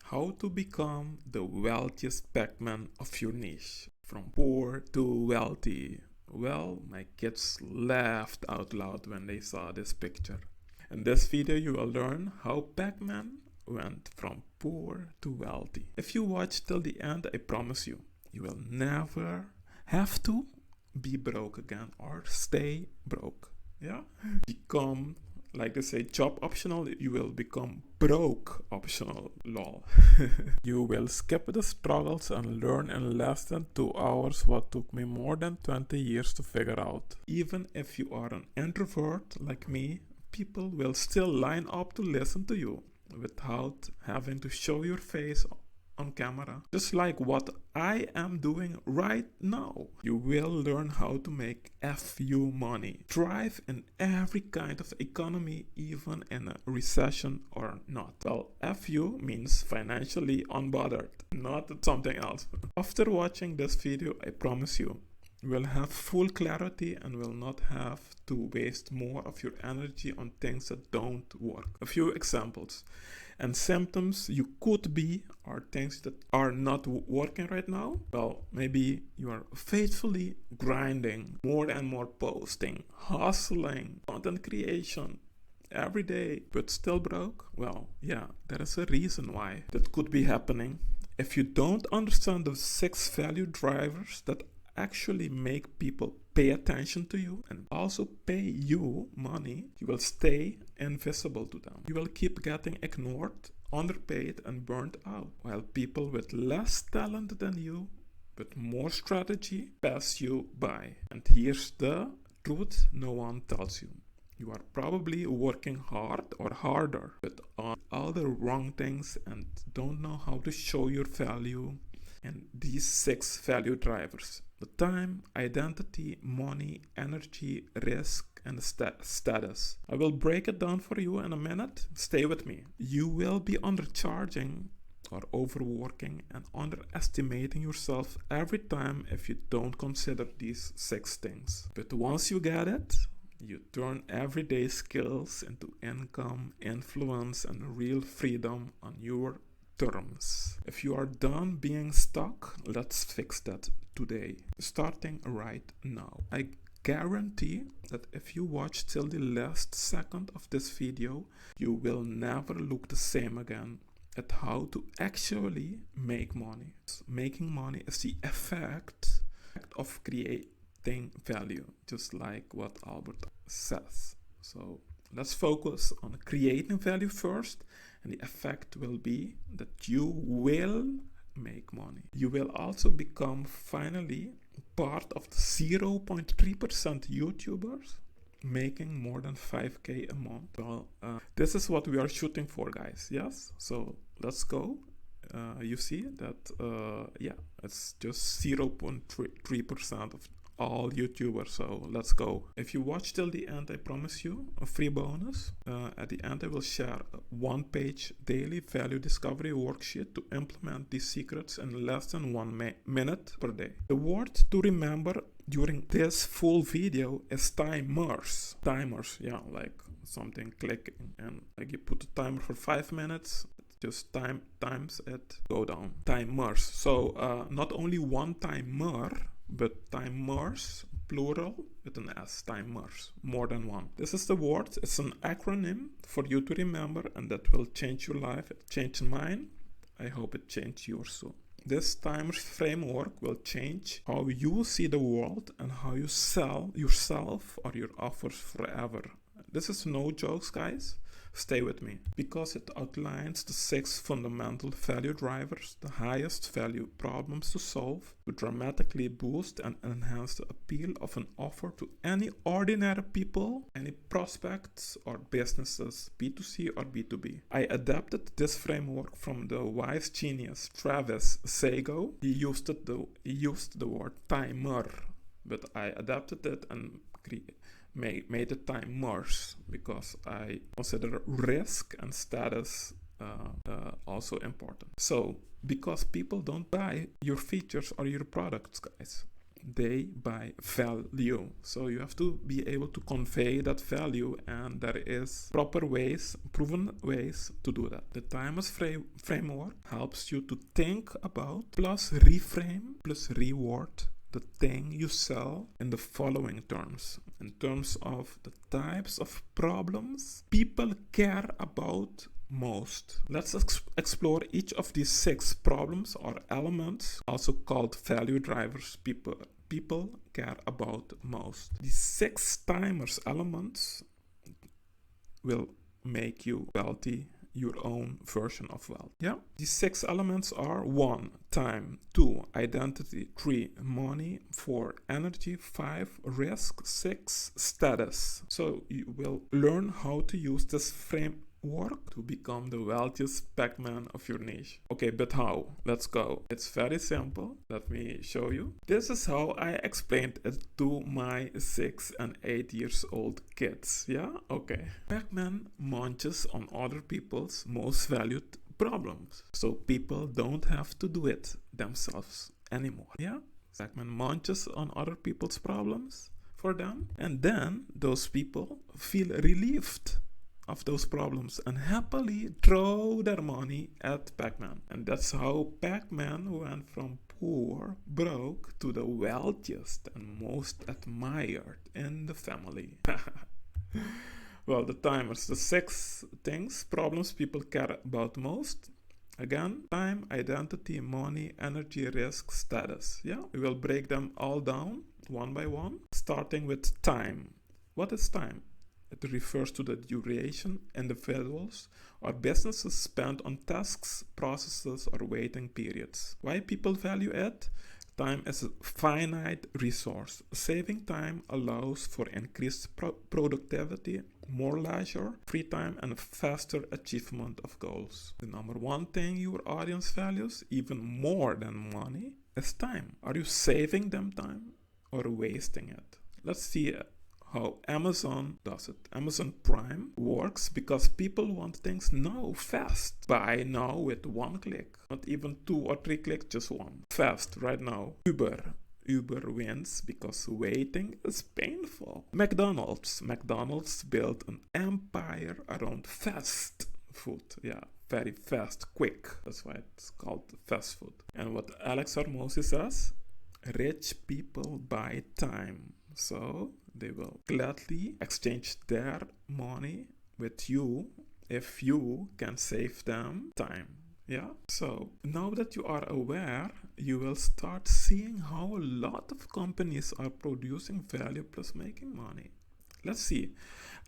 How to become the wealthiest Pac-Man of your niche. From poor to wealthy. Well, my kids laughed out loud when they saw this picture. In this video you will learn how Pac-Man went from poor to wealthy. If you watch till the end, I promise you, you will never have to be broke again or stay broke. Yeah? Become, like they say, job optional, you will become broke optional, lol. You will skip the struggles and learn in less than 2 hours what took me more than 20 years to figure out. Even if you are an introvert like me, people will still line up to listen to you without having to show your face on camera. Just like what I am doing right now. You will learn how to make FU money. Thrive in every kind of economy, even in a recession or not. Well, FU means financially unbothered, not something else. After watching this video, I promise you, you will have full clarity and will not have to waste more of your energy on things that don't work. A few examples. And symptoms you could be are things that are not working right now. Well, maybe you are faithfully grinding, more and more posting, hustling, content creation every day, but still broke. Well, yeah, there is a reason why that could be happening. If you don't understand the 6 value drivers that actually make people pay attention to you and also pay you money, you will stay invisible to them. You will keep getting ignored, underpaid, and burnt out, while people with less talent than you, with more strategy, pass you by. And here's the truth no one tells you. You are probably working hard or harder, but on all the wrong things and don't know how to show your value. And these 6 value drivers: the time, identity, money, energy, risk, and status. I will break it down for you in a minute. Stay with me. You will be undercharging or overworking and underestimating yourself every time if you don't consider these 6 things. But once you get it, you turn everyday skills into income, influence, and real freedom on your terms. If you are done being stuck, let's fix that today, starting right now. I guarantee that if you watch till the last second of this video, you will never look the same again at how to actually make money. Making money is the effect of creating value, just like what Albert says. So let's focus on creating value first, and the effect will be that you will make money. You will also become finally part of the 0.3% YouTubers making more than 5K a month. Well, this is what we are shooting for, guys. Yes, so let's go. You see that, yeah, it's just 0.3% of all YouTubers, so let's go. If you watch till the end, I promise you a free bonus. At the end, I will share a 1-page daily value discovery worksheet to implement these secrets in less than 1 minute per day. The word to remember during this full video is timers. Timers, yeah, like something clicking, and like you put a timer for 5 minutes, just times it, go down. Timers. So not only one timer, but timers, plural, with an S, timers, more than one. This is the word. It's an acronym for you to remember, and that will change your life. It changed mine. I hope it changed yours too. This timers framework will change how you see the world and how you sell yourself or your offers forever. This is no jokes, guys. Stay with me, because it outlines the 6 fundamental value drivers, the highest value problems to solve, to dramatically boost and enhance the appeal of an offer to any ordinary people, any prospects or businesses, B2C or B2B. I adapted this framework from the wise genius Travis Sago. He used the word timer, but I adapted it and made it timers, because I consider risk and status also important. So, because people don't buy your features or your products, guys, They buy value. So you have to be able to convey that value, and there is proper ways, proven ways to do that. The timers framework helps you to think about plus reframe plus reward the thing you sell in the following terms. In terms of the types of problems people care about most. Let's explore each of these 6 problems or elements, also called value drivers people care about most. These 6 timers elements will make you wealthy, your own version of wealth. Yeah? These 6 elements are 1. Time. 2. Identity. 3. Money. 4. Energy. 5. Risk. 6. Status. So you will learn how to use this framework to become the wealthiest Pac-Man of your niche. Okay, but how? Let's go. It's very simple. Let me show you. This is how I explained it to my 6 and 8 years old kids. Yeah? Okay. Pac-Man munches on other people's most valued problems. So people don't have to do it themselves anymore. Yeah? Pac-Man munches on other people's problems for them. And then those people feel relieved of those problems and happily throw their money at Pac-Man. And that's how Pac-Man went from poor, broke, to the wealthiest and most admired in the family. Well, the timers, the 6 problems people care about most. Again, time, identity, money, energy, risk, status. Yeah, we will break them all down one by one, starting with time. What is time? It refers to the duration individuals or businesses spend on tasks, processes, or waiting periods. Why people value it? Time is a finite resource. Saving time allows for increased productivity, more leisure, free time, and a faster achievement of goals. The number 1 thing your audience values, even more than money, is time. Are you saving them time or wasting it? Let's see how Amazon does it. Amazon Prime works because people want things now, fast. Buy now with 1 click. Not even 2 or 3 clicks, just 1. Fast, right now. Uber wins because waiting is painful. McDonald's built an empire around fast food. Yeah, very fast, quick. That's why it's called fast food. And what Alex Hormozy says, rich people buy time. So they will gladly exchange their money with you if you can save them time. Yeah? So now that you are aware, you will start seeing how a lot of companies are producing value plus making money. Let's see.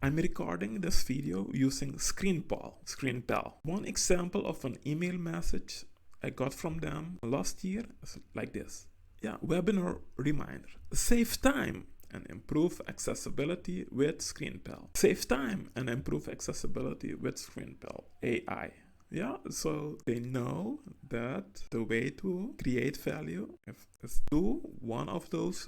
I'm recording this video using ScreenPal. One example of an email message I got from them last year is like this. Yeah, webinar reminder. Save time and improve accessibility with ScreenPal. Save time and improve accessibility with ScreenPal AI. Yeah, so they know that the way to create value is to one of those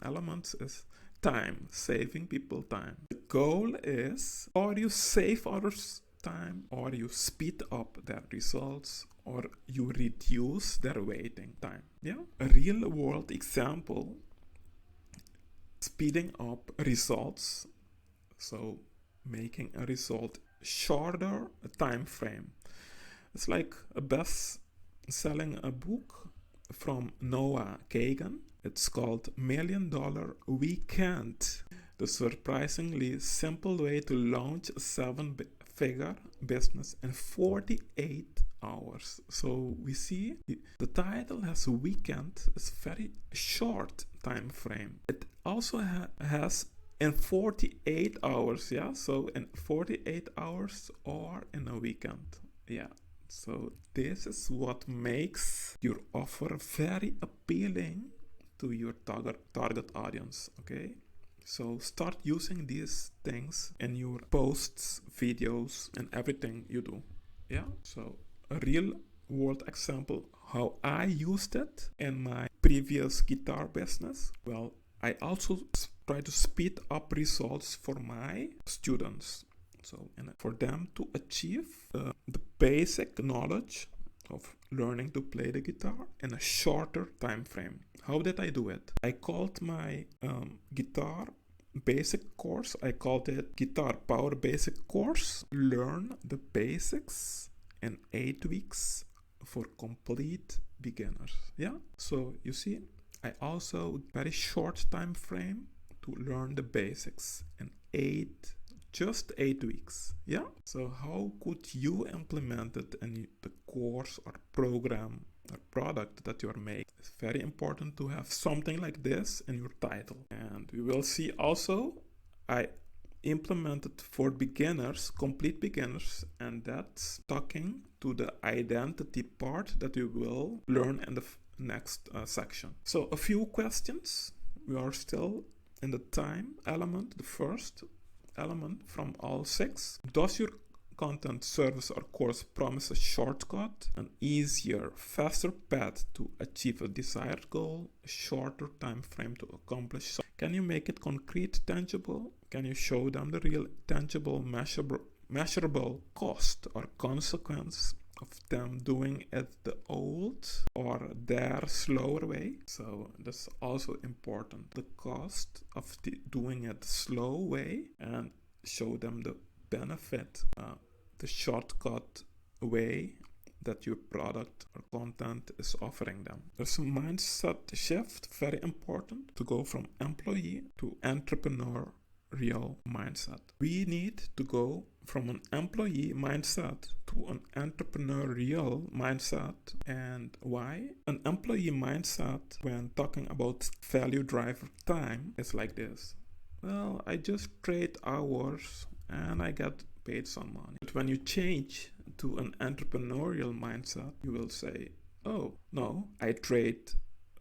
elements is time, saving people time. The goal is, or you save others time, or you speed up their results, or you reduce their waiting time. Yeah, a real world example. Speeding up results, so making a result shorter time frame. It's like selling a book from Noah Kagan. It's called $1 Million Weekend, the surprisingly simple way to launch a 7-figure business in 48 hours. So we see the title has a weekend, it's very short time frame. It also has in 48 hours, yeah, so in 48 hours or in a weekend. Yeah, so this is what makes your offer very appealing to your target audience. Okay, so start using these things in your posts, videos, and everything you do. Yeah, so a real world example how I used it in my previous guitar business. Well, I also try to speed up results for my students. So, and for them to achieve the basic knowledge of learning to play the guitar in a shorter time frame. How did I do it? I called my guitar basic course, I called it Guitar Power Basic Course. Learn the basics in 8 weeks for complete beginners. Yeah, so you see, I also very short time frame to learn the basics in just 8 weeks. Yeah, so how could you implement it in the course or program or product that you're making? It's very important to have something like this in your title. And we will see also, I implemented for beginners, complete beginners, and that's talking to the identity part that you will learn in the next section. So a few questions. We are still in the time element, the first element from all 6. Does your content, service, or course promise a shortcut, an easier, faster path to achieve a desired goal, a shorter time frame to accomplish something? Can you make it concrete, tangible? Can you show them the real, tangible, measurable cost or consequence of them doing it the old or their slower way? So that's also important. The cost of doing it the slow way, and show them the benefit, the shortcut way that your product or content is offering them. There's a mindset shift, very important, to go from employee to entrepreneurial mindset. We need to go from an employee mindset to an entrepreneurial mindset. And why? An employee mindset, when talking about value driver time, is like this. Well, I just trade hours and I get paid some money. But when you change to an entrepreneurial mindset, you will say, oh, no, I trade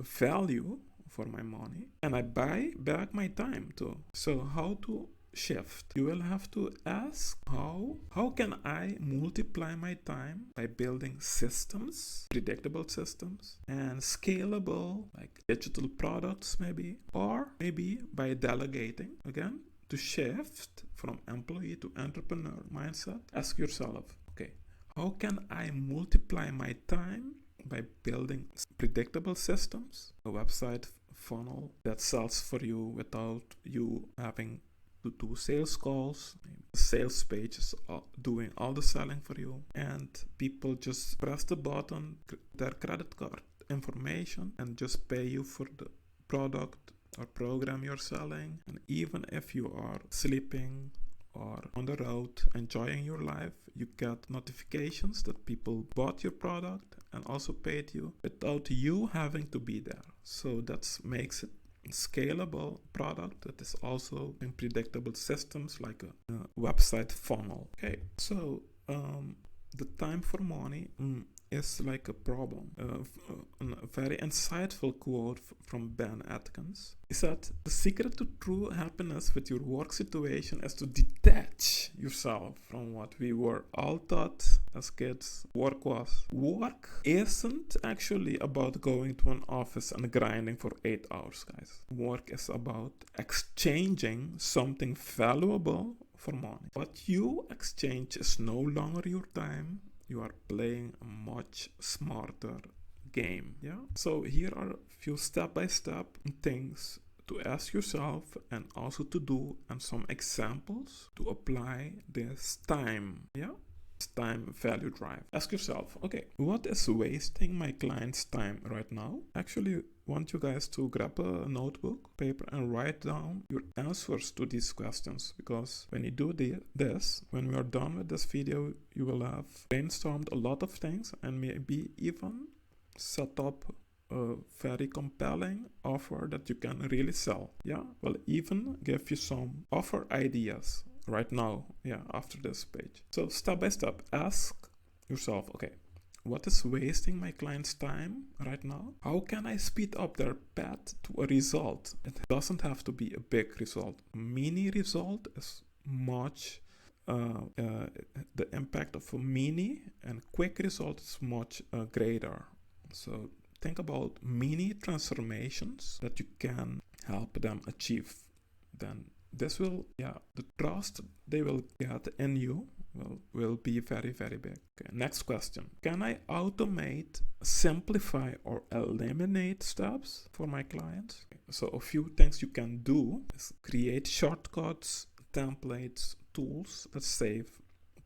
value for my money and I buy back my time too. So how to shift? You will have to ask, how can I multiply my time by building systems, predictable systems, and scalable, like digital products maybe, or maybe by delegating. Again, to shift from employee to entrepreneur mindset, ask yourself, okay, how can I multiply my time by building predictable systems, a website funnel that sells for you without you having to do sales calls, sales pages doing all the selling for you, and people just press the button, their credit card information, and just pay you for the product or program you're selling. And even if you are sleeping or on the road enjoying your life, you get notifications that people bought your product and also paid you without you having to be there. So that makes it scalable product that is also in predictable systems, like a website funnel. Okay, so the time for money is like a problem. A very insightful quote from Ben Atkins. He said, the secret to true happiness with your work situation is to detach yourself from what we were all taught as kids work was. Work isn't actually about going to an office and grinding for 8 hours, guys. Work is about exchanging something valuable for money. What you exchange is no longer your time. You are playing a much smarter game. Yeah. So here are a few step-by-step things to ask yourself and also to do, and some examples to apply this time. Yeah. Time value drive. Ask yourself, okay, what is wasting my client's time right now? Actually, want you guys to grab a notebook, paper, and write down your answers to these questions, because when you do this, when we are done with this video, you will have brainstormed a lot of things and maybe even set up a very compelling offer that you can really sell. Yeah, well, even give you some offer ideas right now, after this page. So step by step, ask yourself, okay, what is wasting my client's time right now? How can I speed up their path to a result? It doesn't have to be a big result. A mini result is much, the impact of a mini and quick result is much greater. So think about mini transformations that you can help them achieve. Then this will, the trust they will get in you will be very, very big. Okay, next question. Can I automate, simplify, or eliminate steps for my clients? Okay, so a few things you can do is create shortcuts, templates, tools that save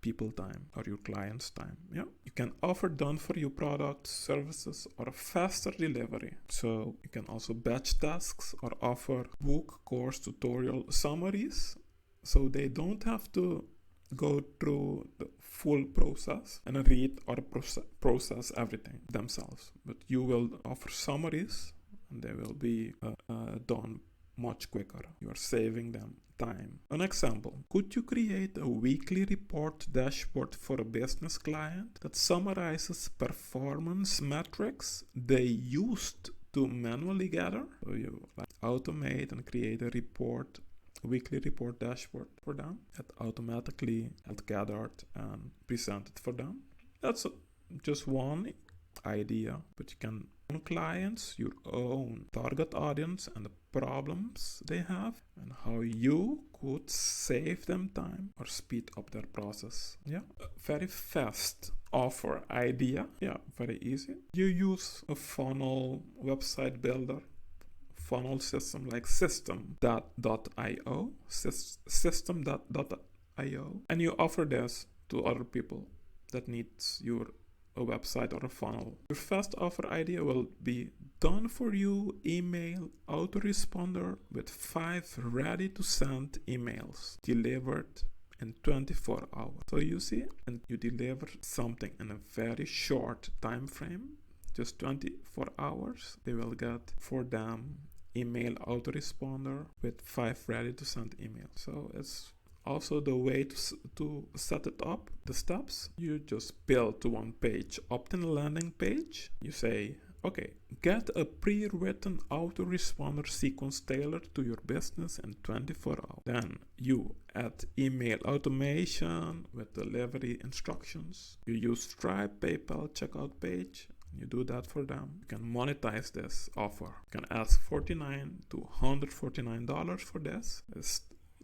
people time or your clients time. Yeah, you can offer done for you products, services, or a faster delivery. So you can also batch tasks or offer book, course, tutorial summaries, so they don't have to go through the full process and read or process everything themselves, but you will offer summaries and they will be done much quicker. You are saving them time. An example: could you create a weekly report dashboard for a business client that summarizes performance metrics they used to manually gather? So you automate and create a report, weekly report dashboard for them that automatically had gathered and presented for them. That's just one idea, but you can own clients, your own target audience, and the problems they have, and how you could save them time or speed up their process. Yeah, a very fast offer idea. Yeah, very easy. You use a funnel website builder, funnel system like system.io, system.io, and you offer this to other people that needs a website or a funnel. Your first offer idea will be done for you email autoresponder with 5 ready to send emails delivered in 24 hours. So you see, and you deliver something in a very short time frame, just 24 hours. They will get for them email autoresponder with 5 ready to send emails. So it's also the way to set it up, the steps. You just build to one page opt-in landing page. You say, okay, get a pre-written autoresponder sequence tailored to your business in 24 hours. Then you add email automation with delivery instructions. You use Stripe, PayPal, checkout page. You do that for them. You can monetize this offer. You can ask $49 to $149 for this.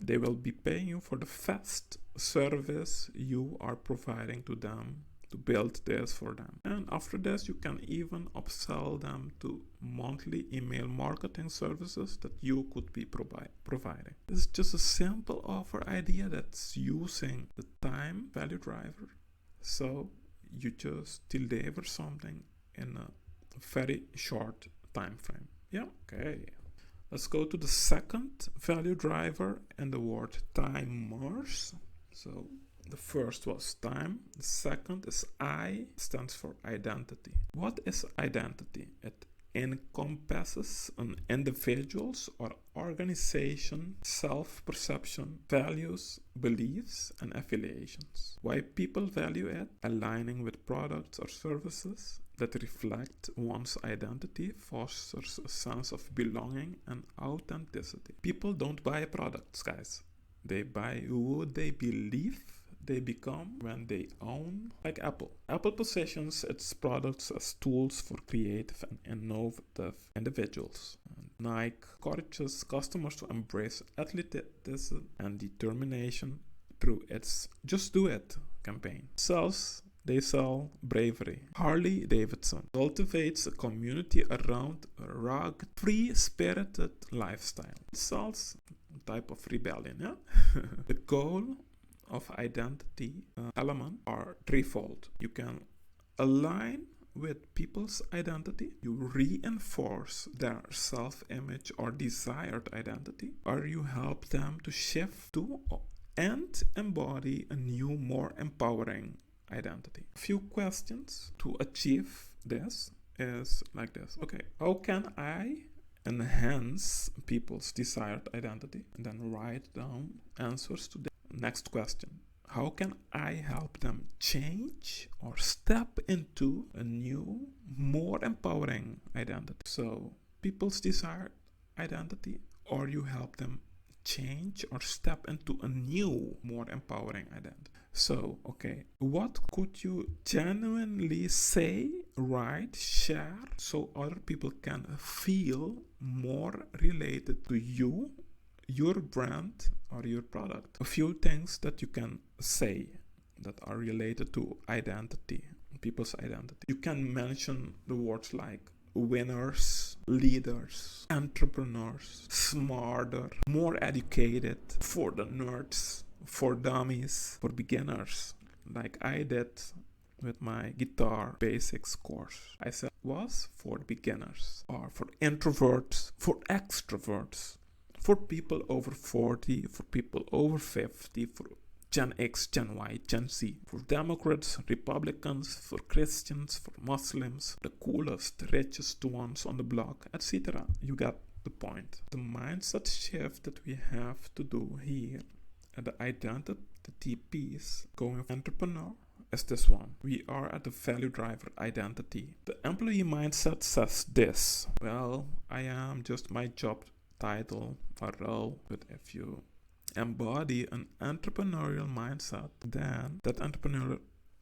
They will be paying you for the fast service you are providing to them to build this for them. And after this, you can even upsell them to monthly email marketing services that you could be providing. This is just a simple offer idea that's using the time value driver. So you just deliver something in a very short time frame. Yeah, okay. Let's go to the second value driver and the word timers. So the first was time. The second is I, stands for identity. What is identity? It encompasses an individual's or organization self-perception, values, beliefs, and affiliations. Why people value it: aligning with products or services that reflect one's identity fosters a sense of belonging and authenticity. People don't buy products, guys. They buy who they believe they become when they own, like Apple. Apple positions its products as tools for creative and innovative individuals. Nike encourages customers to embrace athleticism and determination through its Just Do It campaign. They sell bravery. Harley Davidson cultivates a community around a rugged, free-spirited lifestyle. It sells a type of rebellion, yeah? The goal of identity element are threefold. You can align with people's identity, you reinforce their self-image or desired identity, or you help them to shift to and embody a new, more empowering identity. A few questions to achieve this is like this. Okay, how can I enhance people's desired identity? And then write down answers to the next question. How can I help them change or step into a new, more empowering identity? So, people's desired identity, or you help them change or step into a new, more empowering identity. So, okay, what could you genuinely say, write, share, so other people can feel more related to you, your brand, or your product? A few things that you can say that are related to identity, people's identity. You can mention the words like winners, leaders, entrepreneurs, smarter, more educated, for the nerds, for dummies, for beginners, like I did with my guitar basics course. I said was for beginners, or for introverts, for extroverts, for people over 40, for people over 50, for Gen X, Gen Y, Gen Z, for Democrats, Republicans, for Christians, for Muslims, the coolest, richest ones on the block, etc. You got the point. The mindset shift that we have to do here at the identity piece, going entrepreneur, is this one. We are at the value driver identity. The employee mindset says this. Well, I am just my job title or role, but if you embody an entrepreneurial mindset, then that entrepreneurial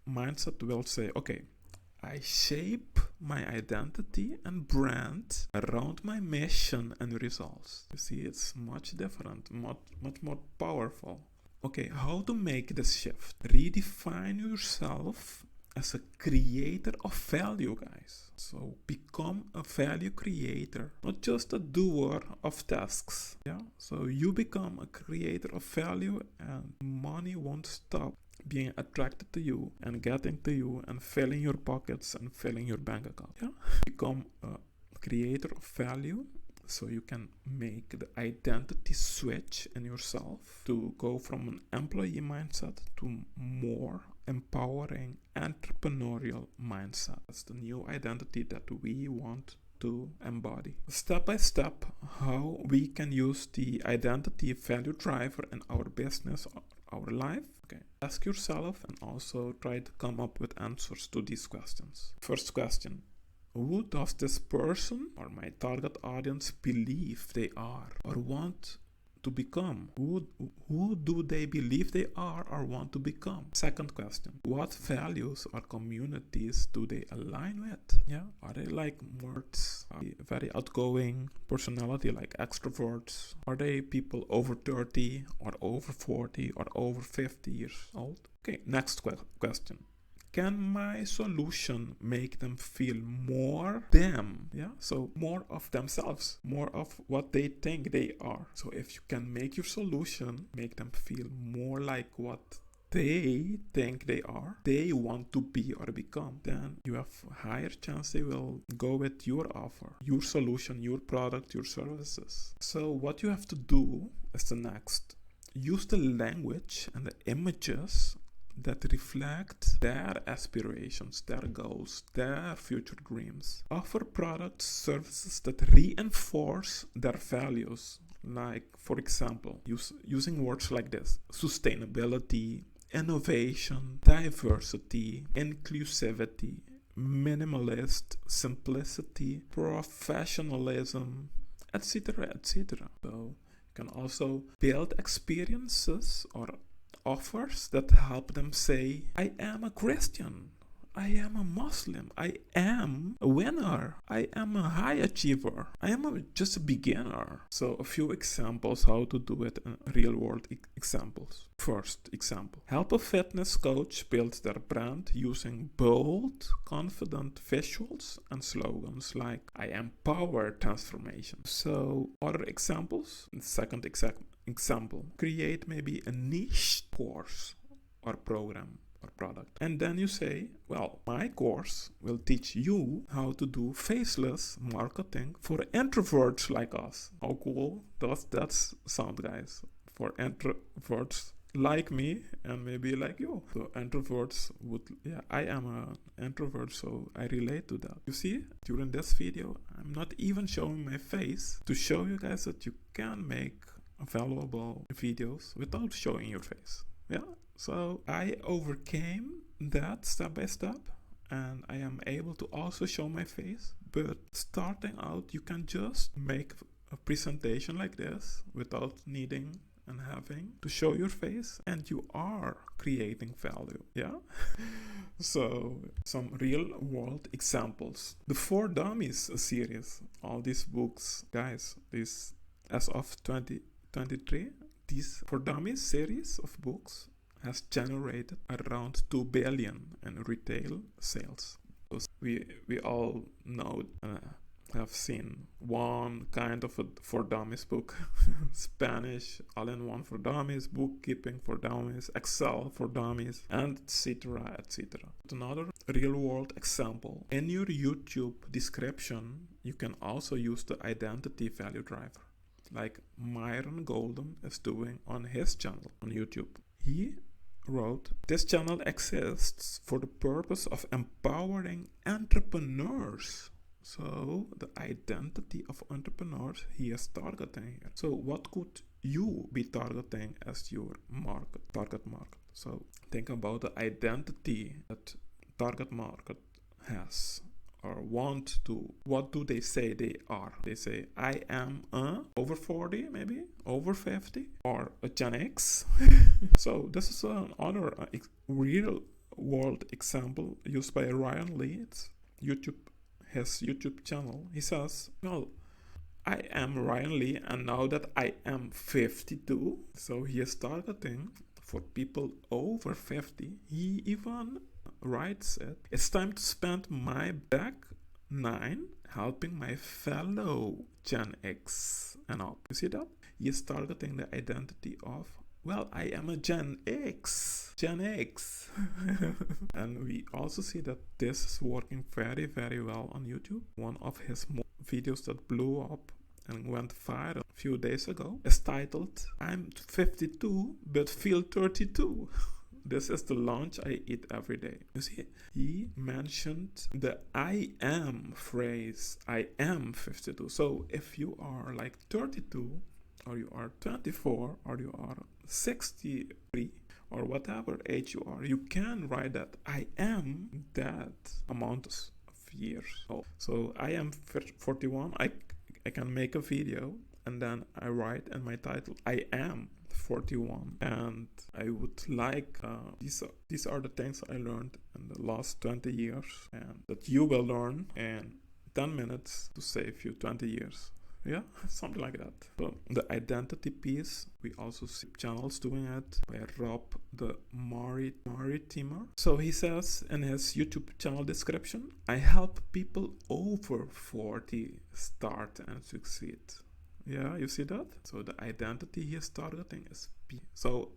mindset will say, okay, I shape my identity and brand around my mission and results. You see, it's much different, much more powerful. Okay, how to make this shift? Redefine yourself as a creator of value, guys. So become a value creator, not just a doer of tasks. Yeah. So you become a creator of value, and money won't stop being attracted to you and getting to you and filling your pockets and filling your bank account. Yeah. Become a creator of value, so you can make the identity switch in yourself to go from an employee mindset to more empowering entrepreneurial mindset. That's the new identity that we want to embody. Step by step, how we can use the identity value driver in our business, our life. Okay. Ask yourself and also try to come up with answers to these questions. First question. Who does this person or my target audience believe they are or want to become? Who do they believe they are or want to become? Second question. What values or communities do they align with? Yeah. Are they like nerds? Are they very outgoing personality like extroverts? Are they people over 30 or over 40 or over 50 years old? Okay, next question. Can my solution make them feel more them? Yeah, so more of themselves, more of what they think they are. So if you can make your solution make them feel more like what they think they are, they want to be or become, then you have a higher chance they will go with your offer, your solution, your product, your services. So what you have to do is the next. Use the language and the images that reflect their aspirations, their goals, their future dreams. Offer products, services that reinforce their values. Like, for example, using words like this: sustainability, innovation, diversity, inclusivity, minimalist, simplicity, professionalism, etc., etc. So you can also build experiences or offers that help them say, I am a Christian, I am a Muslim, I am a winner, I am a high achiever, I am just a beginner. So a few examples how to do it in real world examples. First example, help a fitness coach build their brand using bold, confident visuals and slogans like I empower transformation. So other examples, second example, create maybe a niche course or program or product. And then you say, well, my course will teach you how to do faceless marketing for introverts like us. How cool does that sound, guys? For introverts like me and maybe like you. So introverts would, yeah, I am an introvert, so I relate to that. You see, during this video, I'm not even showing my face to show you guys that you can make valuable videos without showing your face. Yeah. So I overcame that step by step, and I am able to also show my face. But starting out, you can just make a presentation like this without needing and having to show your face, and you are creating value. Yeah. So some real world examples. The 4 Dummies series, all these books, guys, this as of 2023, these 4 Dummies series of books has generated around 2 billion in retail sales. We all know, have seen one kind of a for dummies book, Spanish all-in-one for dummies, bookkeeping for dummies, Excel for dummies, and etc. etc. Another real-world example: in your YouTube description, you can also use the identity value driver, like Myron Golden is doing on his channel on YouTube. He wrote, "This channel exists for the purpose of empowering entrepreneurs." So the identity of entrepreneurs he is targeting here. So what could you be targeting as your target market? So think about the identity that target market has or want to. What do they say they are? They say, I am over 40, maybe over 50, or a Gen X. So this is another real world example used by Ryan Lee. It's his YouTube channel. He says, well, I am Ryan Lee, and now that I am 52, so he is targeting for people over 50. He even writes it, it's time to spend my back 9 helping my fellow Gen X and up. You see that? He is targeting the identity of, well, I am a Gen X. And we also see that this is working very, very well on YouTube. One of his videos that blew up and went viral a few days ago is titled, I'm 52 but feel 32. This is the lunch I eat every day. You see, he mentioned the I am phrase, I am 52. So if you are like 32, or you are 24, or you are 63, or whatever age you are, you can write that I am that amount of years. So I am 41, I can make a video, and then I write in my title, I am 41, and I would like these are the things I learned in the last 20 years, and that you will learn in 10 minutes to save you 20 years. Yeah, something like that. So the identity piece, we also see channels doing it by Rob the Maritimer. So he says in his YouTube channel description, I help people over 40 start and succeed. Yeah, you see that? So the identity he is targeting is P. So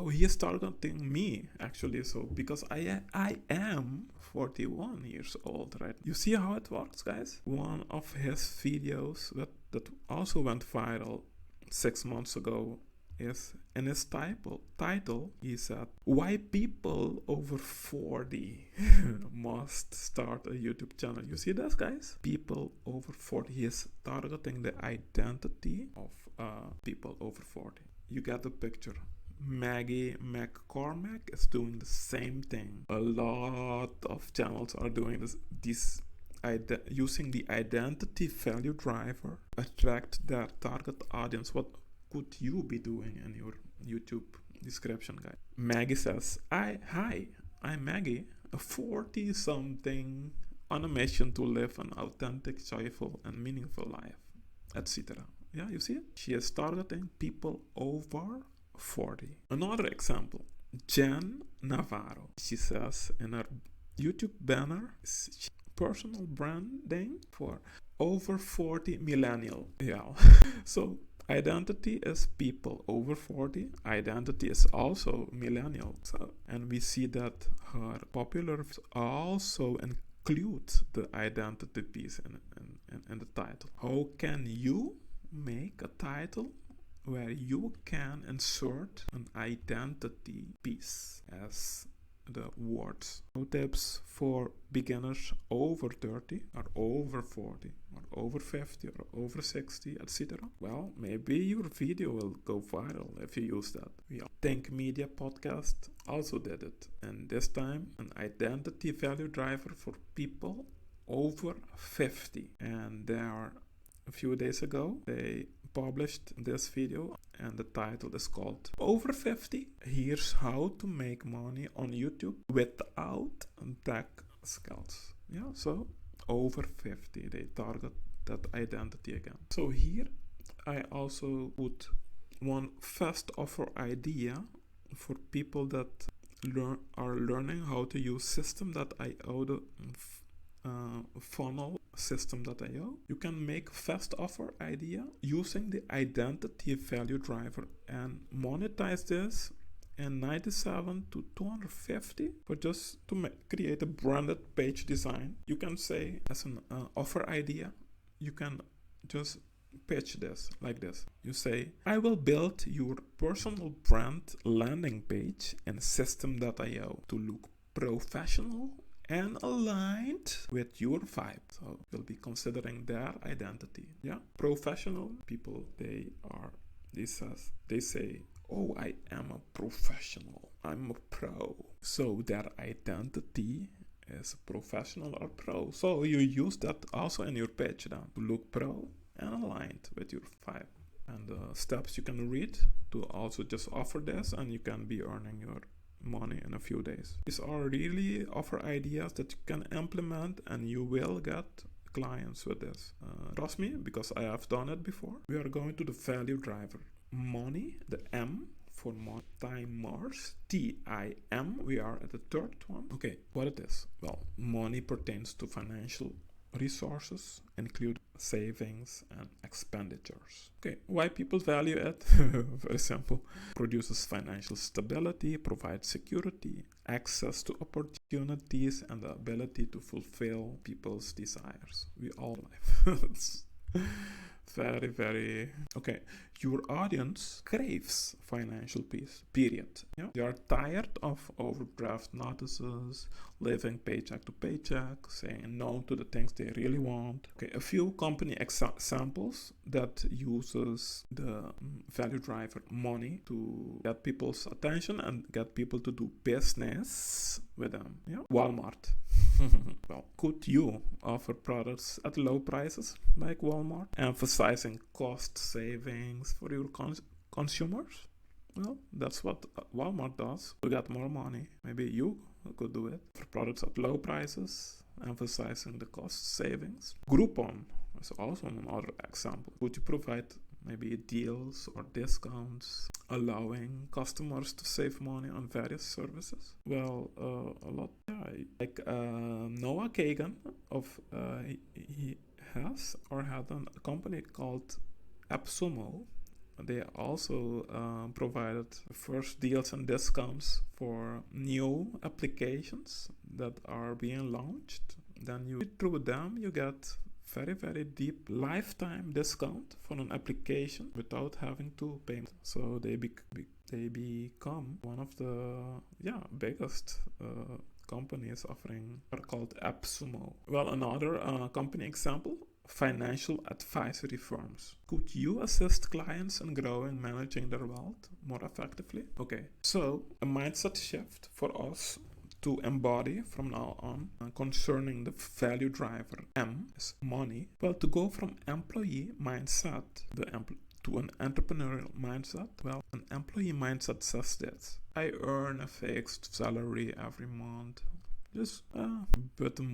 he is targeting me actually. So because I am 41 years old, right? You see how it works, guys? One of his videos that also went viral 6 months ago is in his title he said, why people over 40 must start a YouTube channel. You see this, guys? People over 40. He is targeting the identity of people over 40. You get the picture. Maggie McCormack is doing the same thing. A lot of channels are doing this using the identity value driver, attract their target audience. What could you be doing in your YouTube description, guys? Maggie says, Hi, I'm Maggie, a 40-something on a mission to live an authentic, joyful, and meaningful life, etc. Yeah, you see it? She is targeting people over 40. Another example, Jen Navarro. She says in her YouTube banner, personal branding for over 40 millennial. Yeah. So identity is people over 40. Identity is also millennial. So, and we see that her popular also include the identity piece in the title. How can you make a title where you can insert an identity piece as the words? No tips for beginners over 30 or over 40 or over 50 or over 60, etc. Well, maybe your video will go viral if you use that. We Think Media podcast also did it, and this time an identity value driver for people over 50. And there, a few days ago, they published this video, and the title is called Over 50. Here's how to make money on YouTube without tech skills. Yeah, so over 50, they target that identity again. So here I also put one fast offer idea for people that are learning how to use system.io, the funnel system.io. You can make fast offer idea using the identity value driver and monetize this in 97 to 250 for just to create a branded page design. You can say as an offer idea, you can just pitch this like this. You say, I will build your personal brand landing page in system.io to look professional and aligned with your vibe. So you'll be considering their identity. Yeah, professional people, they say, oh, I am a professional, I'm a pro. So their identity is professional or pro. So you use that also in your pitch then to look pro and aligned with your vibe. And the steps you can read to also just offer this, and you can be earning your money in a few days. These are really offer ideas that you can implement, and you will get clients with this. Trust me, because I have done it before. We are going to the value driver. Money, the M for money, timers, TIM. We are at the third one. Okay, what it is? Well, money pertains to financial resources, include savings and expenditures. Okay, why people value it? Very simple. Produces financial stability, provides security, access to opportunities, and the ability to fulfill people's desires. We all live. Very, very okay. Your audience craves financial peace. Period. Yeah? They are tired of overdraft notices, living paycheck to paycheck, saying no to the things they really want. Okay, a few company examples that uses the value driver money to get people's attention and get people to do business with them. Yeah? Walmart. Well, could you offer products at low prices like Walmart, emphasizing cost savings for your consumers? Well, that's what Walmart does to get more money. Maybe you could do it for products at low prices, emphasizing the cost savings. Groupon is also another example. Would you provide maybe deals or discounts, allowing customers to save money on various services? Well, a lot. Yeah, like Noah Kagan he has or had a company called AppSumo. They also provided first deals and discounts for new applications that are being launched. Then you through them you get very, very deep lifetime discount for an application without having to pay. So they become one of the biggest companies offering what are called AppSumo. Well, another company example, financial advisory firms. Could you assist clients in growing, managing their wealth more effectively? Okay, so a mindset shift for us to embody from now on concerning the value driver M is money. Well, to go from employee mindset to an entrepreneurial mindset. Well, an employee mindset says this: I earn a fixed salary every month. But a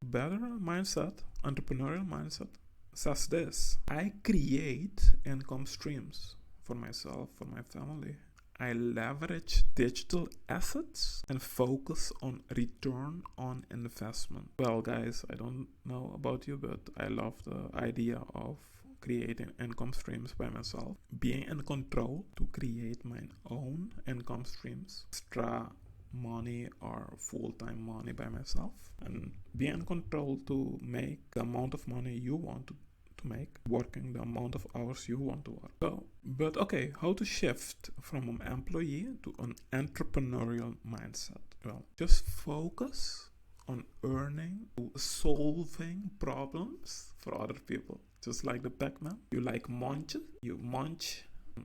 better mindset, entrepreneurial mindset, says this: I create income streams for myself, for my family. I leverage digital assets and focus on return on investment. Well, guys, I don't know about you, but I love the idea of creating income streams by myself, being in control to create my own income streams, extra money or full-time money by myself, and be in control to make the amount of money you want to make, working the amount of hours you want to work. So, but okay, how to shift from an employee to an entrepreneurial mindset? Well, just focus on earning, solving problems for other people. Just like the Pac-Man, you munch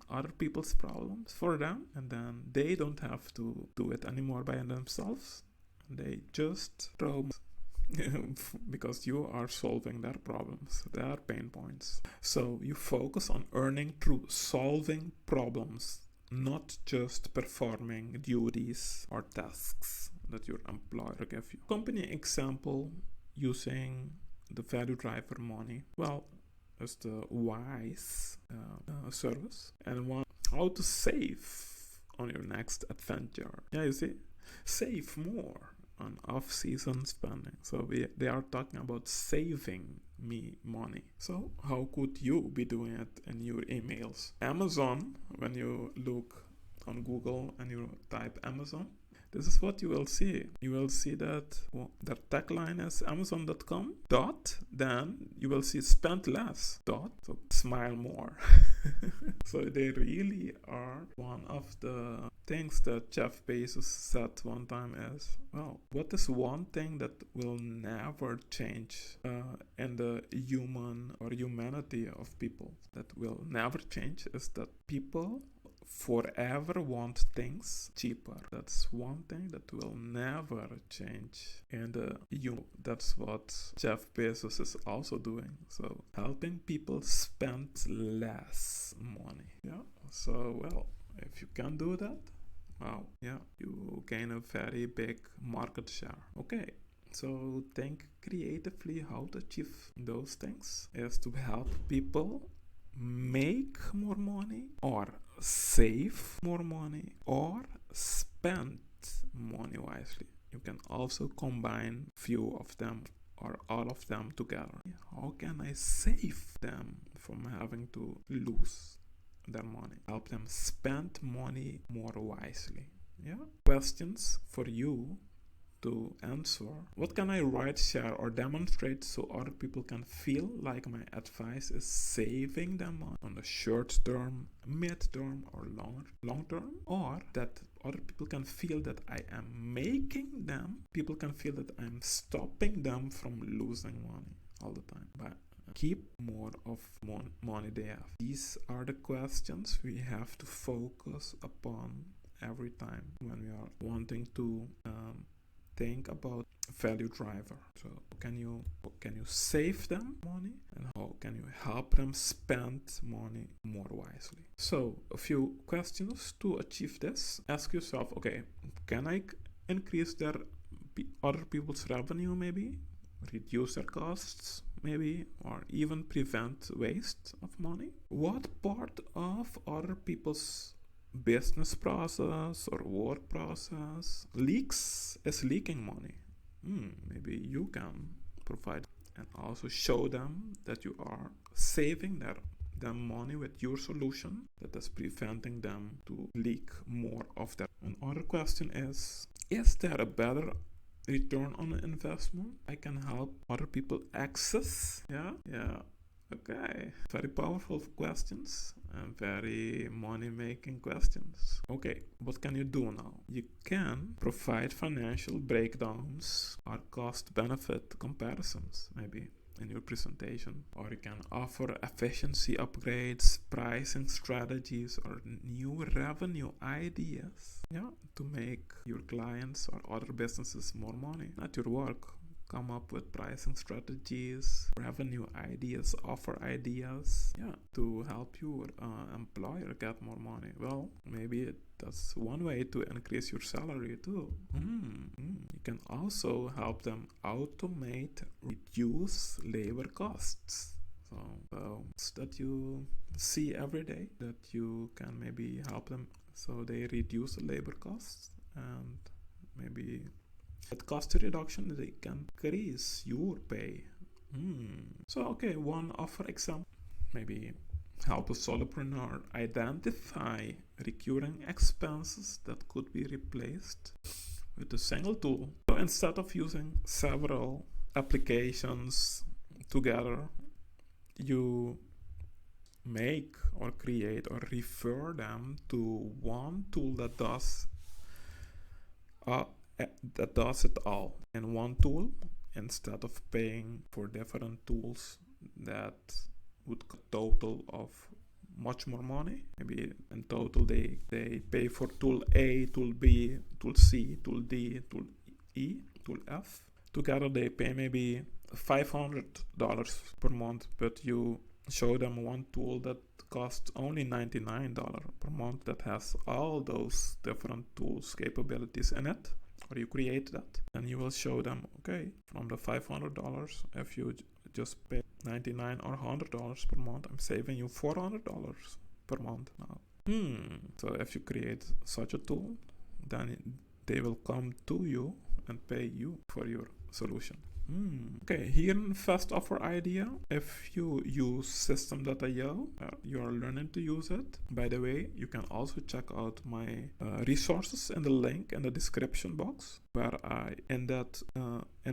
other people's problems for them, and then they don't have to do it anymore by themselves. They just throw because you are solving their problems, their pain points. So you focus on earning through solving problems, not just performing duties or tasks that your employer gives you. Company example using the value driver money. Well, is the WISE service, and one how to save on your next adventure. Yeah, you see, save more on off-season spending. So they are talking about saving me money. So how could you be doing it in your emails? Amazon, when you look on Google and you type Amazon, this is what you will see. You will see that their tagline is Amazon.com dot, then you will see spend less dot, so smile more. So they really are. One of the things that Jeff Bezos said one time is, well, what is one thing that will never change in the human or humanity of people, that will never change, is that people forever want things cheaper. That's one thing that will never change. And that's what Jeff Bezos is also doing. So helping people spend less money. Yeah. So, well, if you can do that, wow, yeah, you gain a very big market share. Okay. So think creatively how to achieve those things is to help people make more money, or save more money, or spend money wisely. You can also combine few of them or all of them together. How can I save them from having to lose their money? Help them spend money more wisely. Yeah. Questions for you to answer. What can I write, share, or demonstrate so other people can feel like my advice is saving them on the short term, mid term, or long term? Or that other people can feel that I am making them, people can feel that I'm stopping them from losing money all the time. But keep more of money they have. These are the questions we have to focus upon every time when we are wanting to think about value driver. So can you save them money, and how can you help them spend money more wisely? So a few questions to achieve this. Ask yourself, okay, can I increase other people's revenue, maybe reduce their costs, maybe, or even prevent waste of money? What part of other people's business process or work process is leaking money? Maybe you can provide and also show them that you are saving them money with your solution that is preventing them to leak more of that. Another question is there a better return on investment I can help other people access? Yeah. Okay, very powerful questions and very money-making questions. Okay, what can you do now? You can provide financial breakdowns or cost-benefit comparisons, maybe, in your presentation. Or you can offer efficiency upgrades, pricing strategies, or new revenue ideas, to make your clients or other businesses more money at your work. Come up with pricing strategies, revenue ideas, offer ideas, to help your employer get more money. Well, maybe that's one way to increase your salary too. You can also help them automate, reduce labor costs. So that you see every day, that you can maybe help them so they reduce the labor costs, and maybe at cost reduction they can increase your pay. So okay, one offer example, maybe help a solopreneur identify recurring expenses that could be replaced with a single tool. So instead of using several applications together, you make or create or refer them to one tool that does it all in one tool, instead of paying for different tools that would total of much more money. Maybe in total they pay for tool A, tool B, tool C, tool D, tool E, tool F. Together they pay maybe $500 per month, but you show them one tool that costs only $99 per month that has all those different tools capabilities in it. Or you create that, and you will show them, okay, from the $500, if you just pay $99 or $100 per month, I'm saving you $400 per month now. So if you create such a tool, then they will come to you and pay you for your solution. Okay, here in first offer idea, if you use system.io, you are learning to use it. By the way, you can also check out my resources in the link in the description box, where in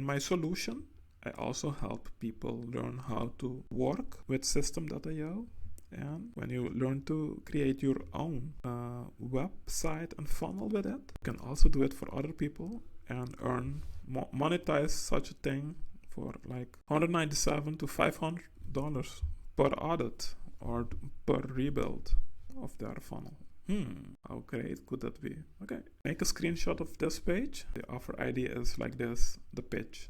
my solution, I also help people learn how to work with system.io. And when you learn to create your own website and funnel with it, you can also do it for other people and monetize such a thing for like $197 to $500 per audit or per rebuild of their funnel. How great could that be? Okay, make a screenshot of this page. The offer idea is like this, the pitch.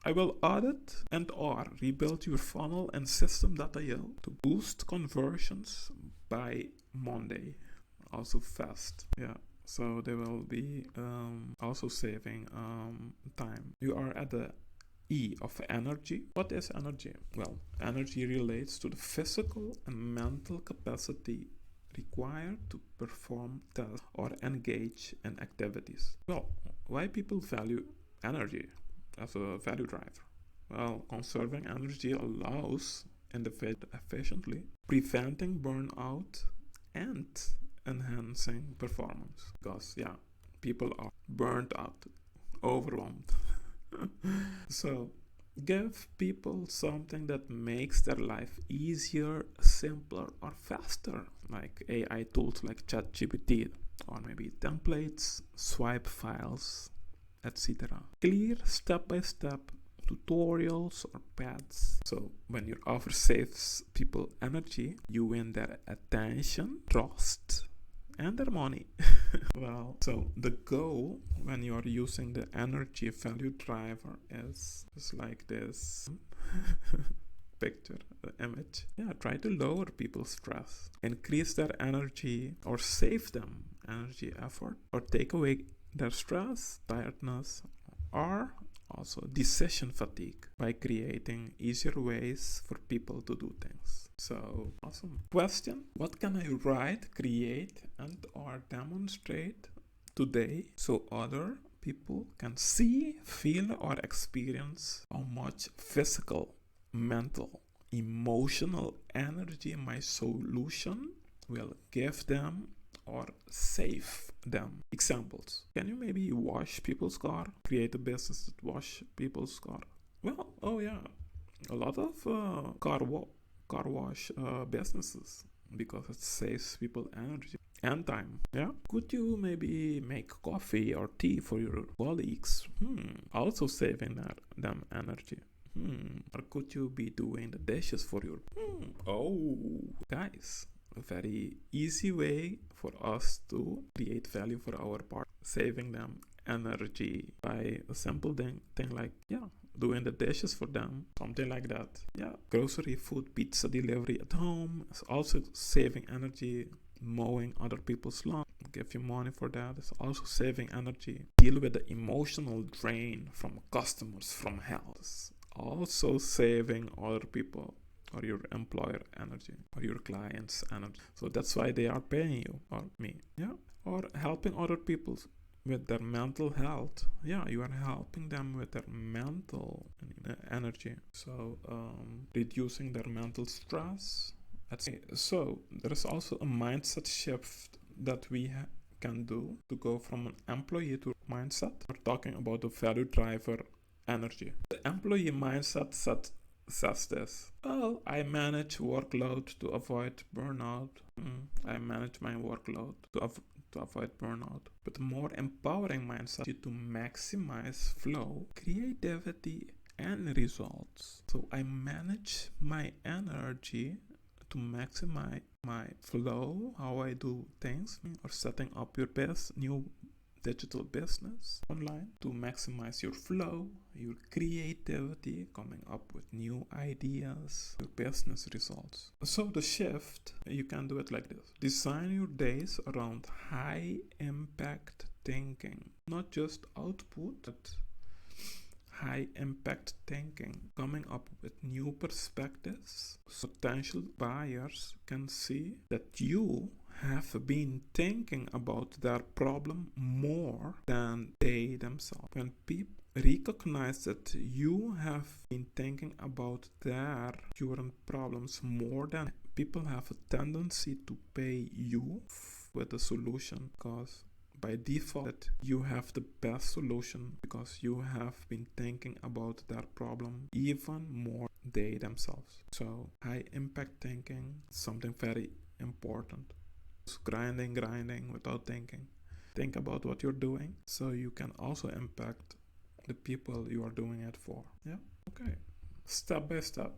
I will audit and or rebuild your funnel and system.io to boost conversions by Monday. Also fast. Yeah. So they will be also saving time. You are at the E of energy. What is energy? Well, energy relates to the physical and mental capacity required to perform tasks or engage in activities. Well, why people value energy as a value driver? Well, conserving energy allows individuals efficiently preventing burnout and enhancing performance, because people are burnt out, overwhelmed. So give people something that makes their life easier, simpler, or faster, like AI tools like ChatGPT, or maybe templates, swipe files, etc. Clear step-by-step tutorials or paths. So when your offer saves people energy, you win their attention, trust, and their money. Well, so the goal when you are using the energy value driver is like this picture, the image. Try to lower people's stress, increase their energy, or save them energy, effort, or take away their stress, tiredness, or also decision fatigue by creating easier ways for people to do things. So awesome. Question: what can I write, create, and or demonstrate today so other people can see, feel, or experience how much physical, mental, emotional energy my solution will give them or save them? Examples: can you maybe wash people's car? Create a business that wash people's car? Well, a lot of car wash businesses, because it saves people energy and time. Could you maybe make coffee or tea for your colleagues? Also saving them energy. Or could you be doing the dishes for your guys? A very easy way for us to create value for our part, saving them energy by a simple thing like doing the dishes for them, something like that. Grocery, food, pizza delivery at home is also saving energy. Mowing other people's lawn, give you money for that, is also saving energy. Deal with the emotional drain from customers, from health, also saving other people or your employer energy or your clients energy. So that's why they are paying you or me. Or helping other people with their mental health. You are helping them with their mental energy. So reducing their mental stress. So there is also a mindset shift that we can do to go from an employee to mindset. We're talking about the value driver energy. The employee mindset says this: well, I manage workload to avoid burnout. I manage my workload to avoid burnout. But the more empowering mindset is to maximize flow, creativity, and results. So I manage my energy to maximize my flow, how I do things, or setting up your best new digital business online to maximize your flow, your creativity, coming up with new ideas, your business results. So the shift, you can do it like this: design your days around high impact thinking, not just output, but high impact thinking, coming up with new perspectives so potential buyers can see that you have been thinking about their problem more than they themselves. When people recognize that you have been thinking about their current problems more than people have a tendency to pay you with a solution, because by default that you have the best solution because you have been thinking about their problem even more they themselves. So high impact thinking is something very important. Just grinding without thinking. Think about what you're doing so you can also impact the people you are doing it for. Yeah, okay. Step by step.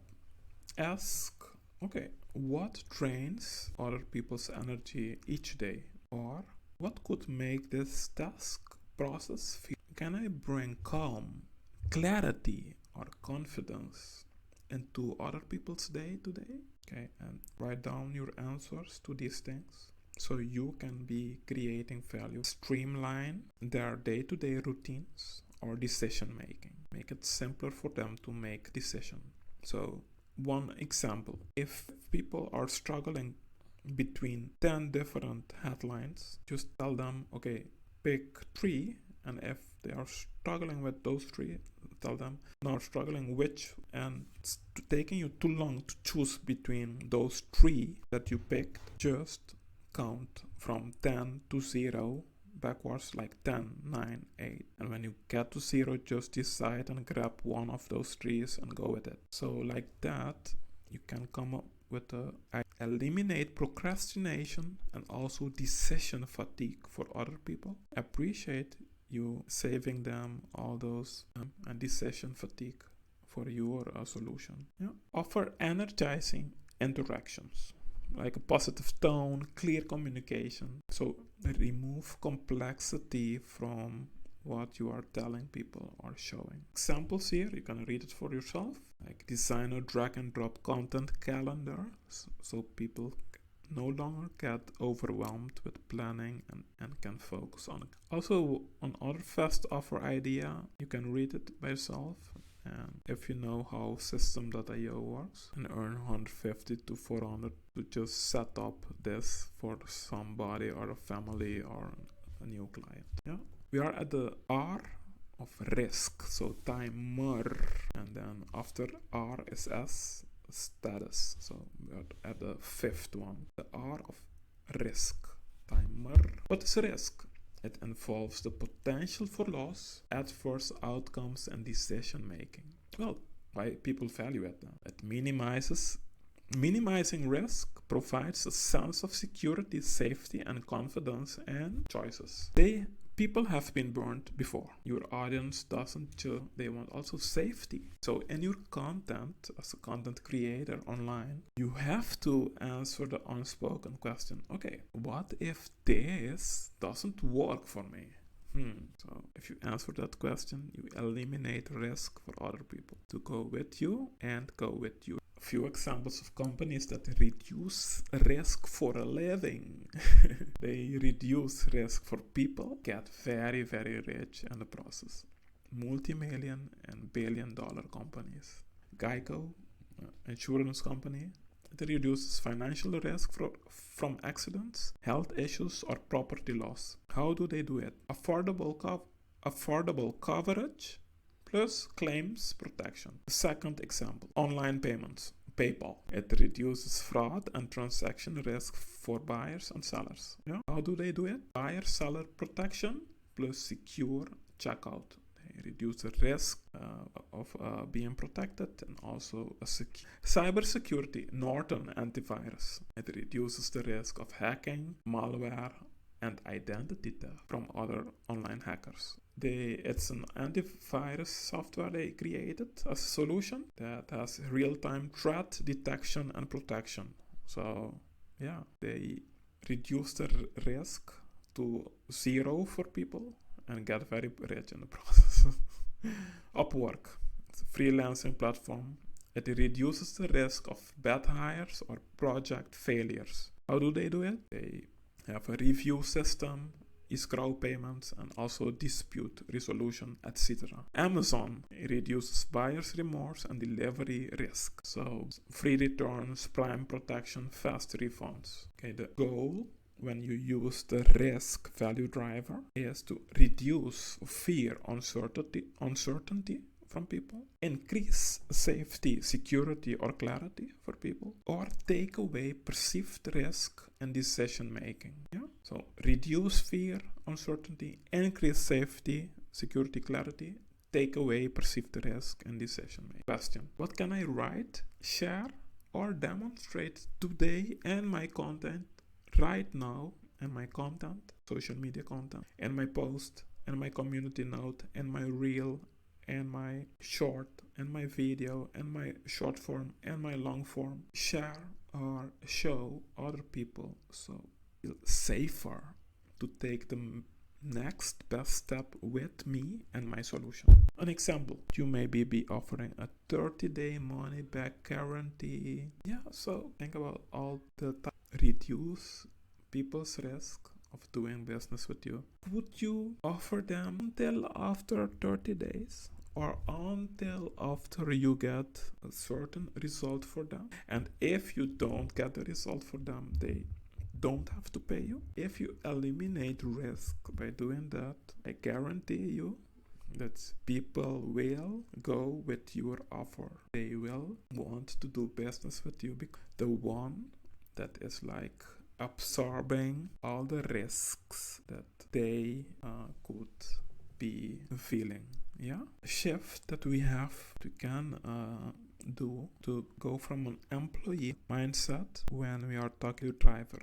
Ask, okay, what drains other people's energy each day? Or what could make this task process feel? Can I bring calm, clarity, or confidence into other people's day today? Okay, and write down your answers to these things so you can be creating value. Streamline their day-to-day routines or decision making. Make it simpler for them to make decisions. So, one example, if people are struggling between 10 different headlines, just tell them, okay, pick 3, and if they are struggling with those 3, tell them now struggling which, and it's taking you too long to choose between those 3 that you picked, just count from 10 to 0 backwards, like 10, 9, 8, and when you get to 0, just decide and grab one of those 3s and go with it. So like that you can come up with eliminate procrastination and also decision fatigue for other people. Appreciate you saving them all those and decision fatigue for your solution. Yeah. Offer energizing interactions, like a positive tone, clear communication. So remove complexity from what you are telling people or showing. Examples here, you can read it for yourself. Like design a drag and drop content calendar so people no longer get overwhelmed with planning and can focus on it. Also, on other fast offer idea, you can read it by yourself. And if you know how system.io works, and earn 150 to 400 to just set up this for somebody or a family or a new client. Yeah, we are at the R of risk, so timer, and then after R is S, status. So we are at the 5th one, the R of risk, timer. What is risk? It involves the potential for loss, adverse outcomes, and decision making. Well, why people value it now? It minimizing risk provides a sense of security, safety, and confidence in choices. People have been burned before. Your audience doesn't chill. They want also safety. So in your content, as a content creator online, you have to answer the unspoken question. Okay, what if this doesn't work for me? So if you answer that question, you eliminate risk for other people to go with you and go with you. A few examples of companies that reduce risk for a living. They reduce risk for people, get very, very rich in the process. Multi-million and billion-dollar companies. Geico, insurance company, it reduces financial risk from accidents, health issues, or property loss. How do they do it? Affordable coverage plus claims protection. Second example, online payments. PayPal. It reduces fraud and transaction risk for buyers and sellers. Yeah. How do they do it? Buyer-seller protection plus secure checkout. They reduce the risk of being protected, and also cybersecurity. Norton antivirus. It reduces the risk of hacking, malware, and identity theft from other online hackers. It's an antivirus software they created as a solution that has real-time threat detection and protection. So yeah, they reduce the risk to 0 for people and get very rich in the process. Upwork, it's a freelancing platform. It reduces the risk of bad hires or project failures. How do they do it? They have a review system, escrow payments, and also dispute resolution, etc. Amazon reduces buyer's remorse and delivery risk. So free returns, prime protection, fast refunds. Okay, the goal when you use the risk value driver is to reduce fear, uncertainty from people, increase safety, security, or clarity for people, or take away perceived risk and decision making. Yeah. So reduce fear, uncertainty, increase safety, security, clarity, take away perceived risk and decision making. Question: what can I write, share, or demonstrate today in my content right now, in my content, social media content, in my post, in my community note, in my reel, in my short, in my video, in my short form, in my long form, share or show other people so it's safer to take the next best step with me and my solution. An example, you maybe be offering a 30-day money back guarantee. Yeah, so think about all the time. Reduce people's risk of doing business with you. Would you offer them until after 30 days? Or until after you get a certain result for them? And if you don't get the result for them, they don't have to pay you. If you eliminate risk by doing that, I guarantee you that people will go with your offer. They will want to do business with you because the one that is like absorbing all the risks that they could be feeling. Yeah, shift that we can do to go from an employee mindset when we are talking to driver.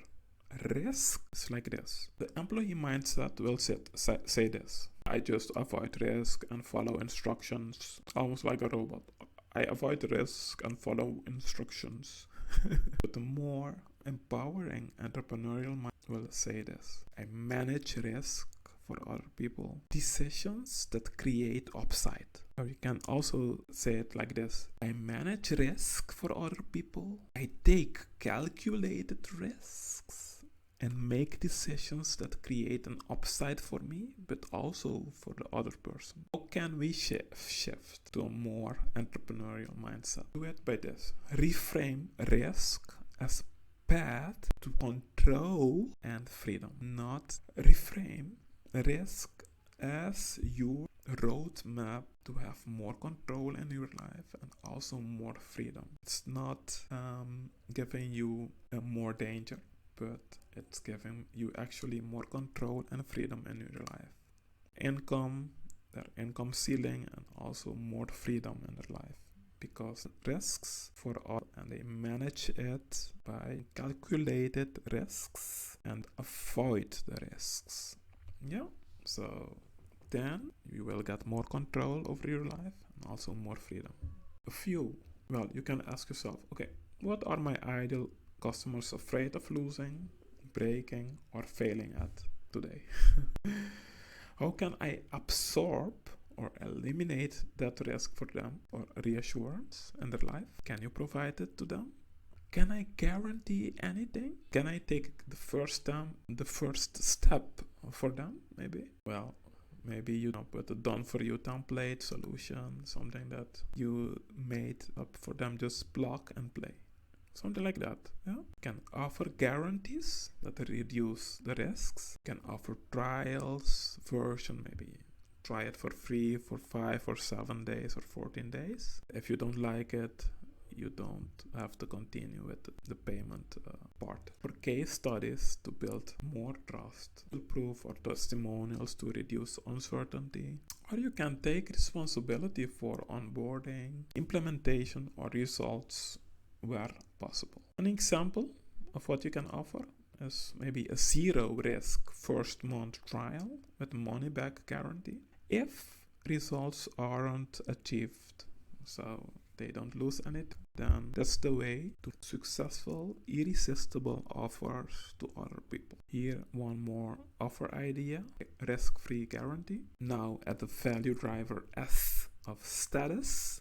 Risk is like this. The employee mindset will say this: I just avoid risk and follow instructions, almost like a robot. I avoid risk and follow instructions. But the more empowering entrepreneurial mind will say this: I manage risk for other people. Decisions that create upside. Or you can also say it like this: I manage risk for other people. I take calculated risks and make decisions that create an upside for me, but also for the other person. How can we shift to a more entrepreneurial mindset? Do it by this: reframe risk as path to control and freedom, not reframe risk as your roadmap to have more control in your life and also more freedom. It's not giving you more danger, but it's giving you actually more control and freedom in your life. Their income ceiling, and also more freedom in their life. Because risks for all, and they manage it by calculated risks and avoid the risks. Yeah, so then you will get more control over your life and also more freedom. You can ask yourself, okay, what are my ideal customers afraid of losing, breaking, or failing at today? How can I absorb or eliminate that risk for them, or reassurance in their life? Can you provide it to them? Can I guarantee anything? Can I take the first step for them, maybe? Well, maybe you know, with a done-for-you template solution, something that you made up for them, just plug and play. Something like that. Yeah? Can offer guarantees that reduce the risks. Can offer trials version, maybe try it for free for 5 or 7 days or 14 days. If you don't like it, you don't have to continue with the payment part. For case studies to build more trust, proof or testimonials to reduce uncertainty. Or you can take responsibility for onboarding, implementation, or results where possible. An example of what you can offer is maybe a zero risk first month trial with money back guarantee if results aren't achieved, so they don't lose anything. Then that's the way to successful, irresistible offers to other people. Here, one more offer idea: risk-free guarantee. Now at the value driver S of status.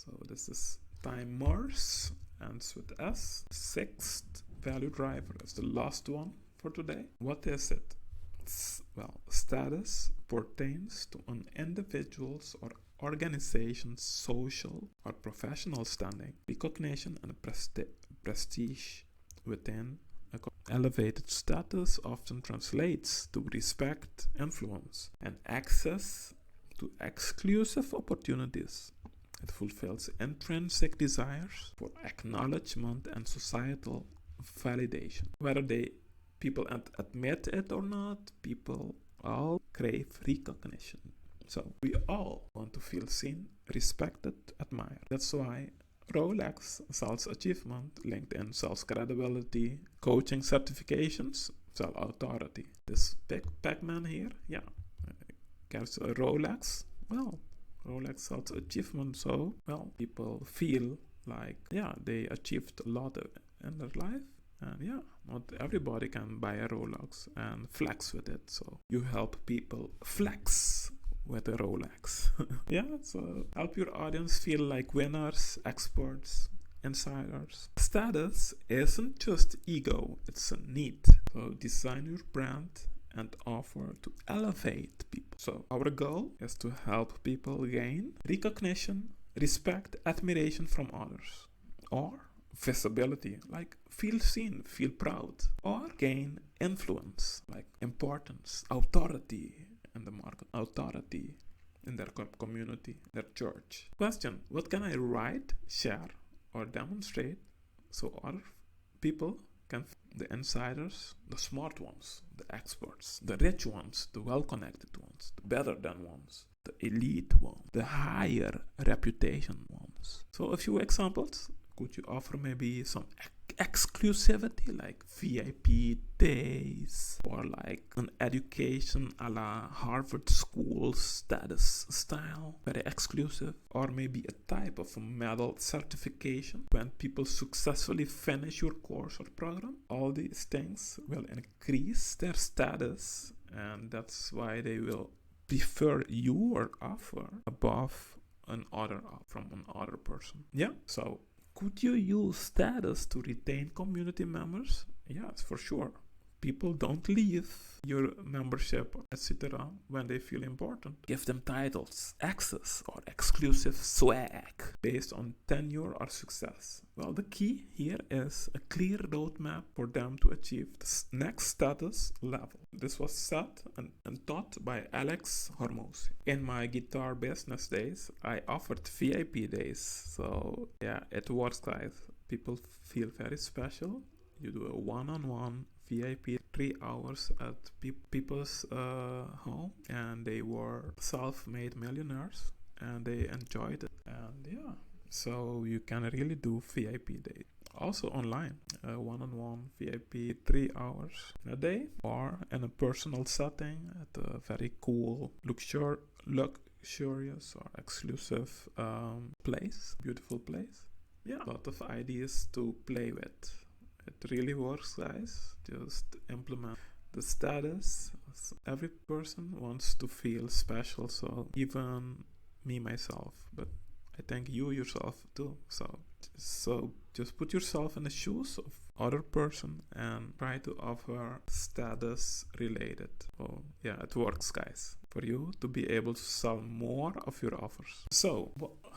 So this is timers, ends with S. Sixth value driver is the last one for today. What is it? Status pertains to an individual's or organization's social or professional standing, recognition, and prestige within Elevated status often translates to respect, influence, and access to exclusive opportunities. It fulfills intrinsic desires for acknowledgement and societal validation. Whether people admit it or not, people all crave recognition. So we all want to feel seen, respected, admired. That's why Rolex sells achievement, LinkedIn sells credibility, coaching certifications sell authority. This big Pac-Man here, gets a Rolex. Well, Rolex sells achievement, so people feel like they achieved a lot in their life. And not everybody can buy a Rolex and flex with it. So you help people flex with a Rolex. So help your audience feel like winners, experts, insiders. Status isn't just ego, it's a need. So design your brand and offer to elevate people. So our goal is to help people gain recognition, respect, admiration from others, or visibility, like feel seen, feel proud, or gain influence, like importance, authority in the market, authority in their community, their church. Question: what can I write, share, or demonstrate so other people can, the insiders, the smart ones, the experts, the rich ones, the well-connected ones, the better than ones, the elite ones, the higher reputation ones. So a few examples. Could you offer maybe some exclusivity, like VIP days, or like an education a la Harvard School status style, very exclusive, or maybe a type of a medal certification when people successfully finish your course or program? All these things will increase their status, and that's why they will prefer your offer above from another person. So could you use status to retain community members? Yes, for sure. People don't leave your membership, etc. when they feel important. Give them titles, access, or exclusive swag based on tenure or success. Well, the key here is a clear roadmap for them to achieve the next status level. This was set and taught by Alex Hormozy. In my guitar business days, I offered VIP days. So it works, guys. People feel very special. You do a one-on-one VIP 3 hours at people's home, and they were self-made millionaires, and they enjoyed it. And so you can really do VIP day. Also online, one-on-one VIP 3 hours in a day, or in a personal setting at a very cool, luxurious or exclusive place, beautiful place. A lot of ideas to play with. It really works, guys. Just implement the status. Every person wants to feel special, so even me myself, but I think you yourself too. So just put yourself in the shoes of other person and try to offer status related. So it works, guys, for you to be able to sell more of your offers. So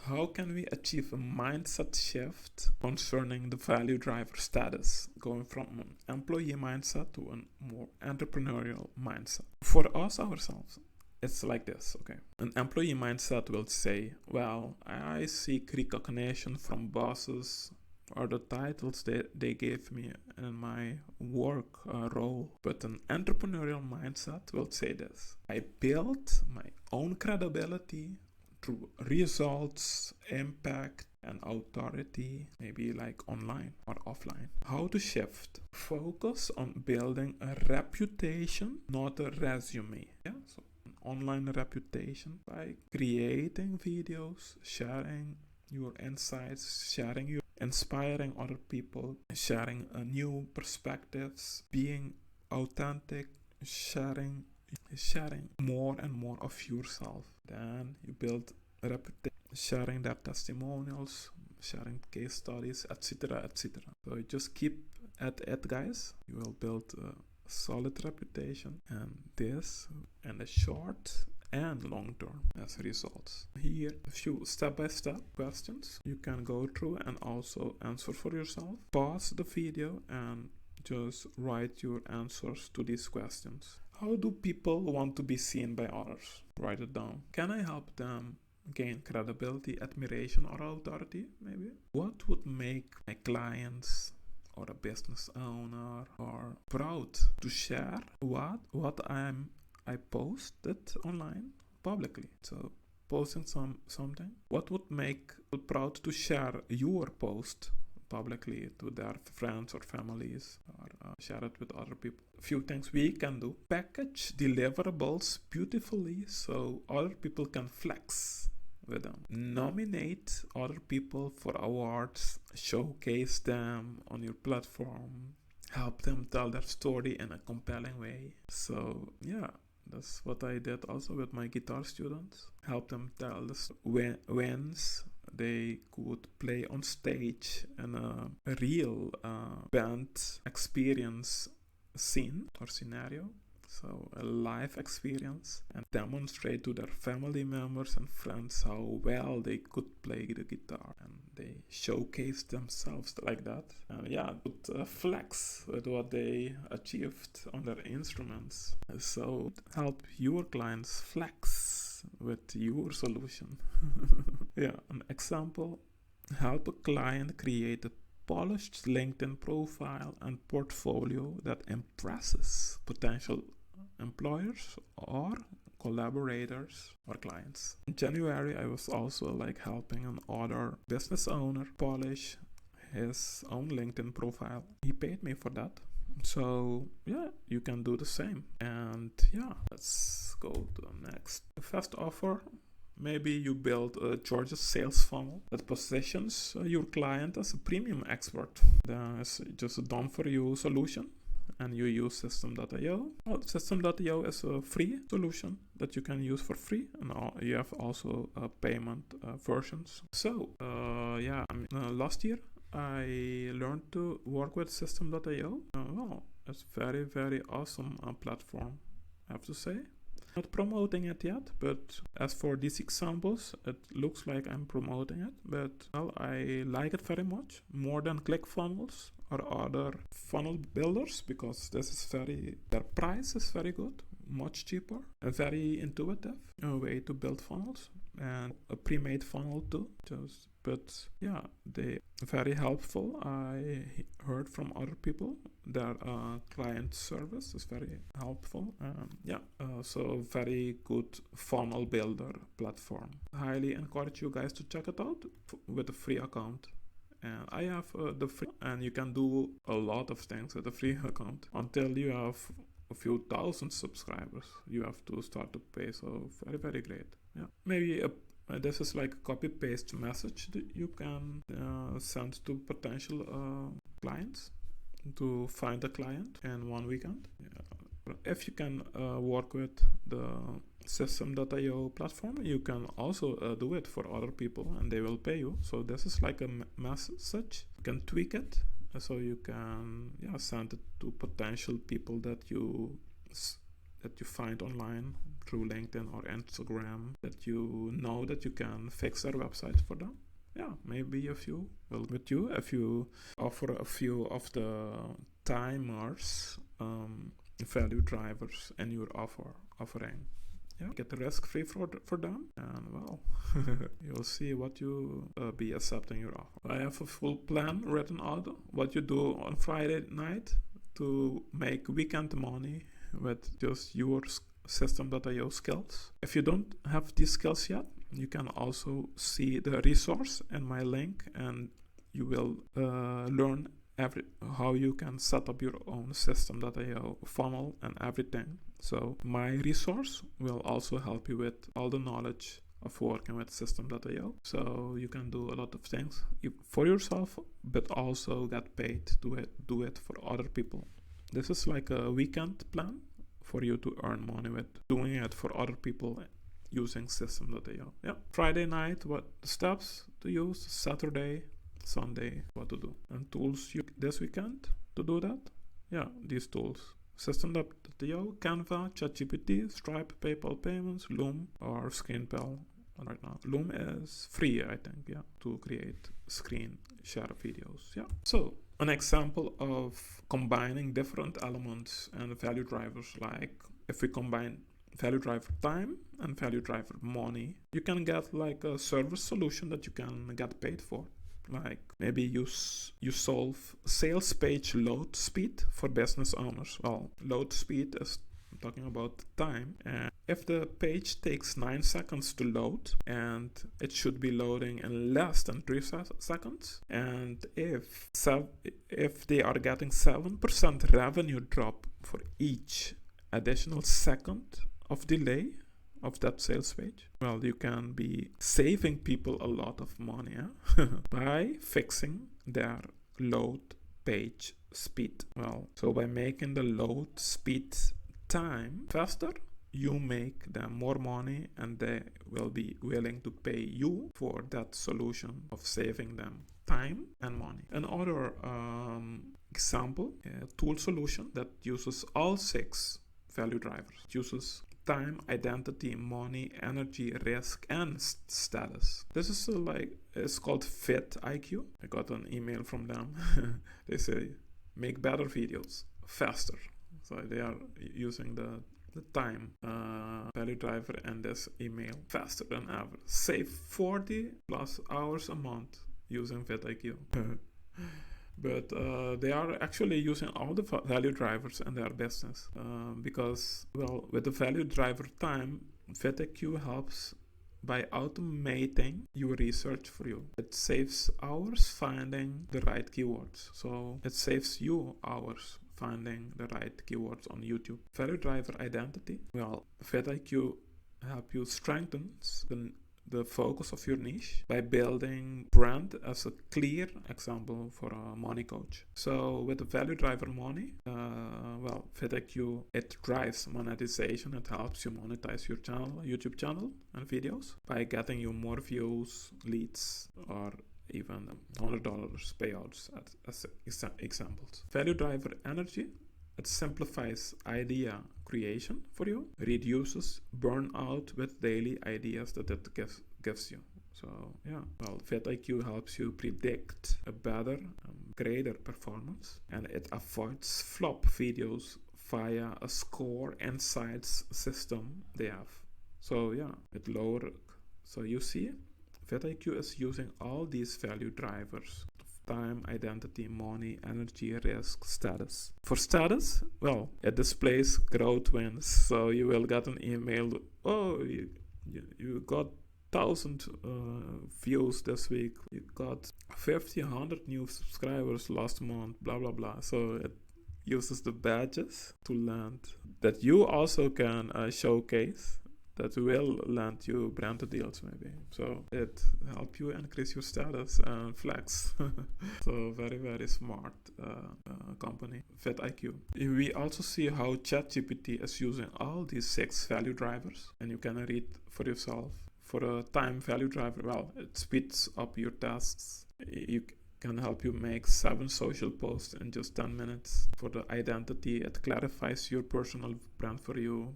how can we achieve a mindset shift concerning the value driver status, going from an employee mindset to a more entrepreneurial mindset? For us ourselves, it's like this, okay? An employee mindset will say, well, I seek recognition from bosses or the titles they gave me in my work role. But an entrepreneurial mindset will say this: I built my own credibility through results, impact, and authority, maybe like online or offline. How to shift? Focus on building a reputation, not a resume. So an online reputation by creating videos, sharing your insights, inspiring other people, sharing new perspectives, being authentic, sharing more and more of yourself. Then you build a reputation, sharing their testimonials, sharing case studies, etc., etc. So you just keep at it, guys. You will build a solid reputation, and this in the short and long term as results. Here, a few step-by-step questions you can go through and also answer for yourself. Pause the video and just write your answers to these questions. How do people want to be seen by others? Write it down. Can I help them gain credibility, admiration, or authority? Maybe. What would make my clients or a business owner or proud to share what I posted online publicly? So posting something. What would make you proud to share your post publicly to their friends or families, or share it with other people? Few things we can do. Package deliverables beautifully so other people can flex with them. Nominate other people for awards. Showcase them on your platform. Help them tell their story in a compelling way. So yeah, that's what I did also with my guitar students. Help them tell the wins they could play on stage in a real band experience scene or scenario. So a live experience, and demonstrate to their family members and friends how well they could play the guitar, and they showcase themselves like that. And yeah, could flex with what they achieved on their instruments. So help your clients flex with your solution. Yeah, an example: help a client create a polished LinkedIn profile and portfolio that impresses potential employers or collaborators or clients. In January, I was also helping another business owner polish his own LinkedIn profile. He paid me for that. So yeah, you can do the same. And yeah, let's go to the next. The first offer. Maybe you build a Georgia sales funnel that positions your client as a premium expert. That's just a done-for-you solution, and you use System.io. Well, System.io is a free solution that you can use for free, and you have also payment versions. So last year I learned to work with System.io. Well, it's very, very awesome platform, I have to say. Not promoting it yet, but as for these examples, it looks like I'm promoting it. But well, I like it very much, more than ClickFunnels or other funnel builders, because their price is very good, much cheaper, a very intuitive way to build funnels, and a pre-made funnel too. But yeah, they very helpful. I heard from other people their client service is very helpful. So very good funnel builder platform. Highly encourage you guys to check it out with a free account. And I have the free, and you can do a lot of things with a free account until you have a few thousand subscribers. You have to start to pay. So very, very great. Yeah, maybe this is like a copy-paste message that you can send to potential clients to find a client in one weekend. Yeah. If you can work with the System.io platform, you can also do it for other people, and they will pay you. So this is like a message. You can tweak it, so you can send it to potential people that you find online through LinkedIn or Instagram, that you know that you can fix their website for them. Yeah, maybe a few will with you if you offer a few of the timers, value drivers in your offering. Yeah, get the risk free for them, and well, you'll see what you be accepting your offer. I have a full plan written out what you do on Friday night to make weekend money with just your System.io skills. If you don't have these skills yet, you can also see the resource in my link, and you will learn how you can set up your own System.io funnel and everything. So my resource will also help you with all the knowledge of working with System.io. So you can do a lot of things for yourself, but also get paid to do it for other people. This is like a weekend plan for you to earn money with doing it for other people using System.io. Yeah. Friday night, what steps to use, Saturday, Sunday, what to do. And tools this weekend to do that. Yeah, these tools. System.io, Canva, ChatGPT, Stripe, PayPal payments, Loom, or ScreenPal. Right now, Loom is free, I think, to create screen share videos. Yeah. So an example of combining different elements and value drivers, like if we combine value driver time and value driver money, you can get like a service solution that you can get paid for. Like maybe you solve sales page load speed for business owners. Well, load speed is talking about time, and if the page takes 9 seconds to load, and it should be loading in less than 3 seconds, and if they are getting 7% revenue drop for each additional second of delay of that sales page, well, you can be saving people a lot of money by fixing their load page speed. Well, so by making the load speed time faster, you make them more money, and they will be willing to pay you for that solution of saving them time and money. Another example, a tool solution that uses all 6 value drivers. It uses time, identity, money, energy, risk, and status. This is it's called Fit IQ. I got an email from them. They say make better videos faster. So they are using the time value driver and this email faster than ever. Save 40 plus hours a month using VidIQ. But they are actually using all the value drivers in their business because, well, with the value driver time, VidIQ helps by automating your research for you. It saves hours finding the right keywords. So it saves you hours finding the right keywords on YouTube. Value driver identity. Well, VidIQ help you strengthen the focus of your niche by building brand as a clear example for a money coach. So with the value driver money, well, VidIQ, it drives monetization. It helps you monetize your channel, YouTube channel and videos by getting you more views, leads, or even $100 payouts as examples. Value driver energy, it simplifies idea creation for you, reduces burnout with daily ideas that it gives you. So yeah, well, VidIQ helps you predict a better, greater performance, and it avoids flop videos via a score insights system they have. So yeah, it lower. So you see, VidIQ is using all these value drivers: time, identity, money, energy, risk, status. For status, well, it displays growth wins. So you will get an email, oh, you got 1,000 views this week, you got 100 new subscribers last month, blah blah blah. So it uses the badges to land that you also can showcase, that will land you branded deals maybe. So it help you increase your status and flex. So very, very smart company, VidIQ. We also see how ChatGPT is using all these 6 value drivers, and you can read for yourself. For a time value driver, well, it speeds up your tasks. You can help you make 7 social posts in just 10 minutes. For the identity, it clarifies your personal brand for you.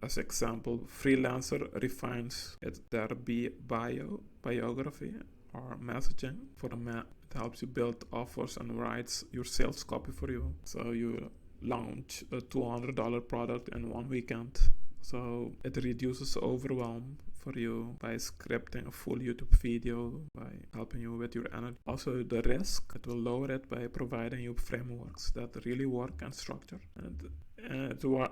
As example, freelancer refines their biography or messaging. For it helps you build offers and writes your sales copy for you. So you launch a $200 product in 1 weekend. So it reduces overwhelm for you by scripting a full YouTube video, by helping you with your energy. Also the risk, it will lower it by providing you frameworks that really work and structure. And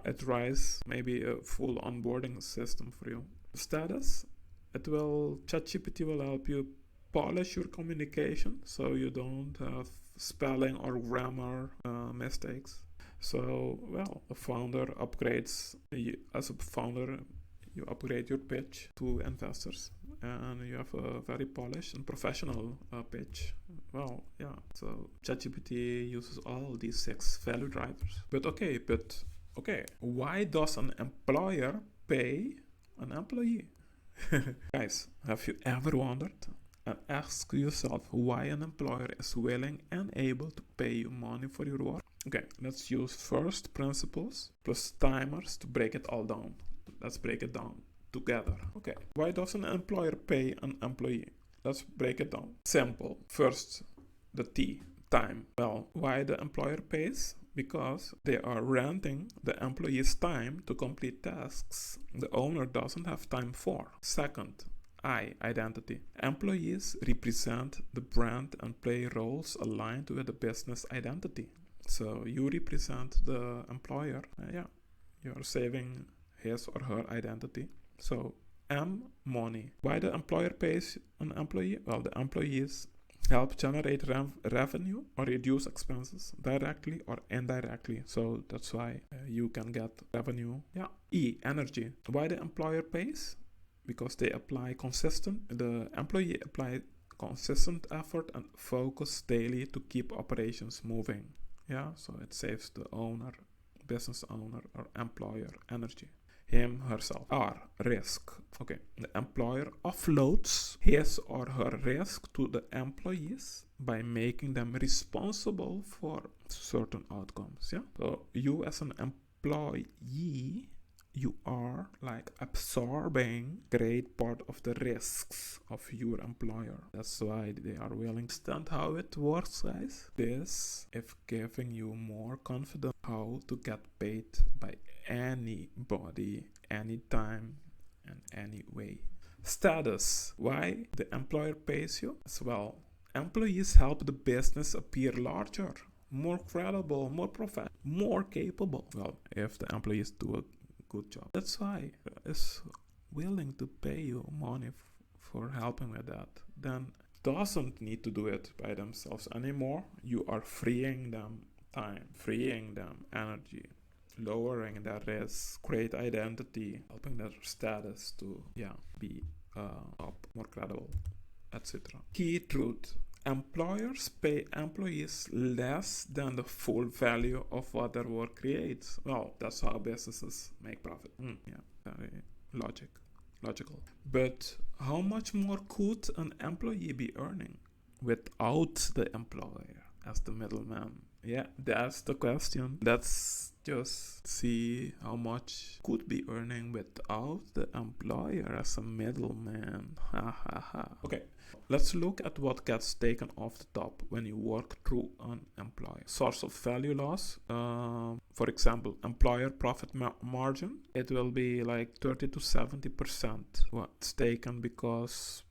it writes maybe a full onboarding system for you. Status, ChatGPT will help you polish your communication so you don't have spelling or grammar mistakes. So, well, a founder upgrades, as a founder, you upgrade your pitch to investors, and you have a very polished and professional pitch. Well, yeah, so ChatGPT uses all these 6 value drivers. But okay, why does an employer pay an employee? Guys, have you ever wondered and asked yourself why an employer is willing and able to pay you money for your work? Okay, let's use first principles plus timers to break it all down. Let's break it down together. Okay, why does an employer pay an employee? Let's break it down. Simple. First, the T. time. Well, why the employer pays? Because they are renting the employee's time to complete tasks the owner doesn't have time for. Second, identity. Employees represent the brand and play roles aligned with the business identity. So you represent the employer. You're saving his or her identity. So money. Why the employer pays an employee? Well, the employees help generate revenue or reduce expenses directly or indirectly. So that's why you can get revenue. Energy. Why the employer pays? Because the employee apply consistent effort and focus daily to keep operations moving. So it saves the owner, business owner or employer energy. Him, herself. Risk. Okay. The employer offloads his or her risk to the employees by making them responsible for certain outcomes. So you as an employee, you are like absorbing great part of the risks of your employer. That's why they are willing to understand how it works, guys. This if giving you more confidence how to get paid by anybody, anytime, and any way. Status. Why the employer pays you? As well, employees help the business appear larger, more credible, more professional, more capable. Well, if the employees do a good job. That's why is willing to pay you money for helping with that. Then doesn't need to do it by themselves anymore. You are freeing them time, freeing them energy, lowering their risk, create identity, helping their status to be up, more credible, etc. Key truth. Employers pay employees less than the full value of what their work creates. Well, that's how businesses make profit. Very logical. But how much more could an employee be earning without the employer as the middleman? That's the question. Let's just see how much could be earning without the employer as a middleman. Okay, let's look at what gets taken off the top when you work through an employer. Source of value loss. For example, employer profit margin. It will be like 30 to 70% what's taken because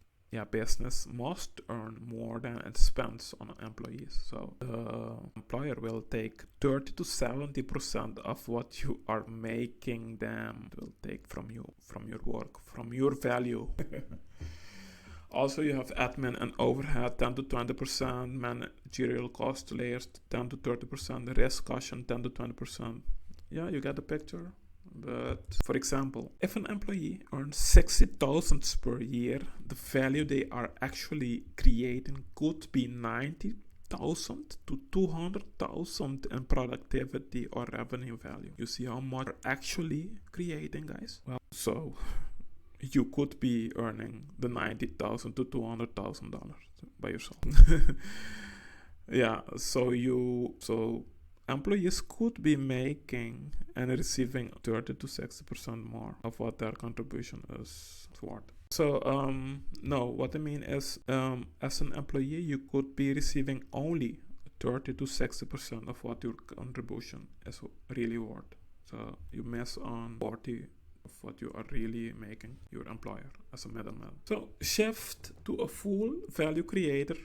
business must earn more than it spends on employees. So the employer will take 30 to 70% of what you are making them. It will take from you, from your work, from your value. Also, you have admin and overhead 10 to 20%, managerial cost layers 10 to 30%, risk cushion 10 to 20%. You get the picture. But for example, if an employee earns 60,000 per year, the value they are actually creating could be 90,000 to 200,000 in productivity or revenue value. You see how much they're actually creating, guys? Well, so you could be earning the $90,000 to $200,000 by yourself. So employees could be making and receiving 30 to 60% more of what their contribution is worth. So, what I mean is, as an employee, you could be receiving only 30 to 60% of what your contribution is really worth. So you miss on 40 of what you are really making your employer as a middleman. So shift to a full value creator,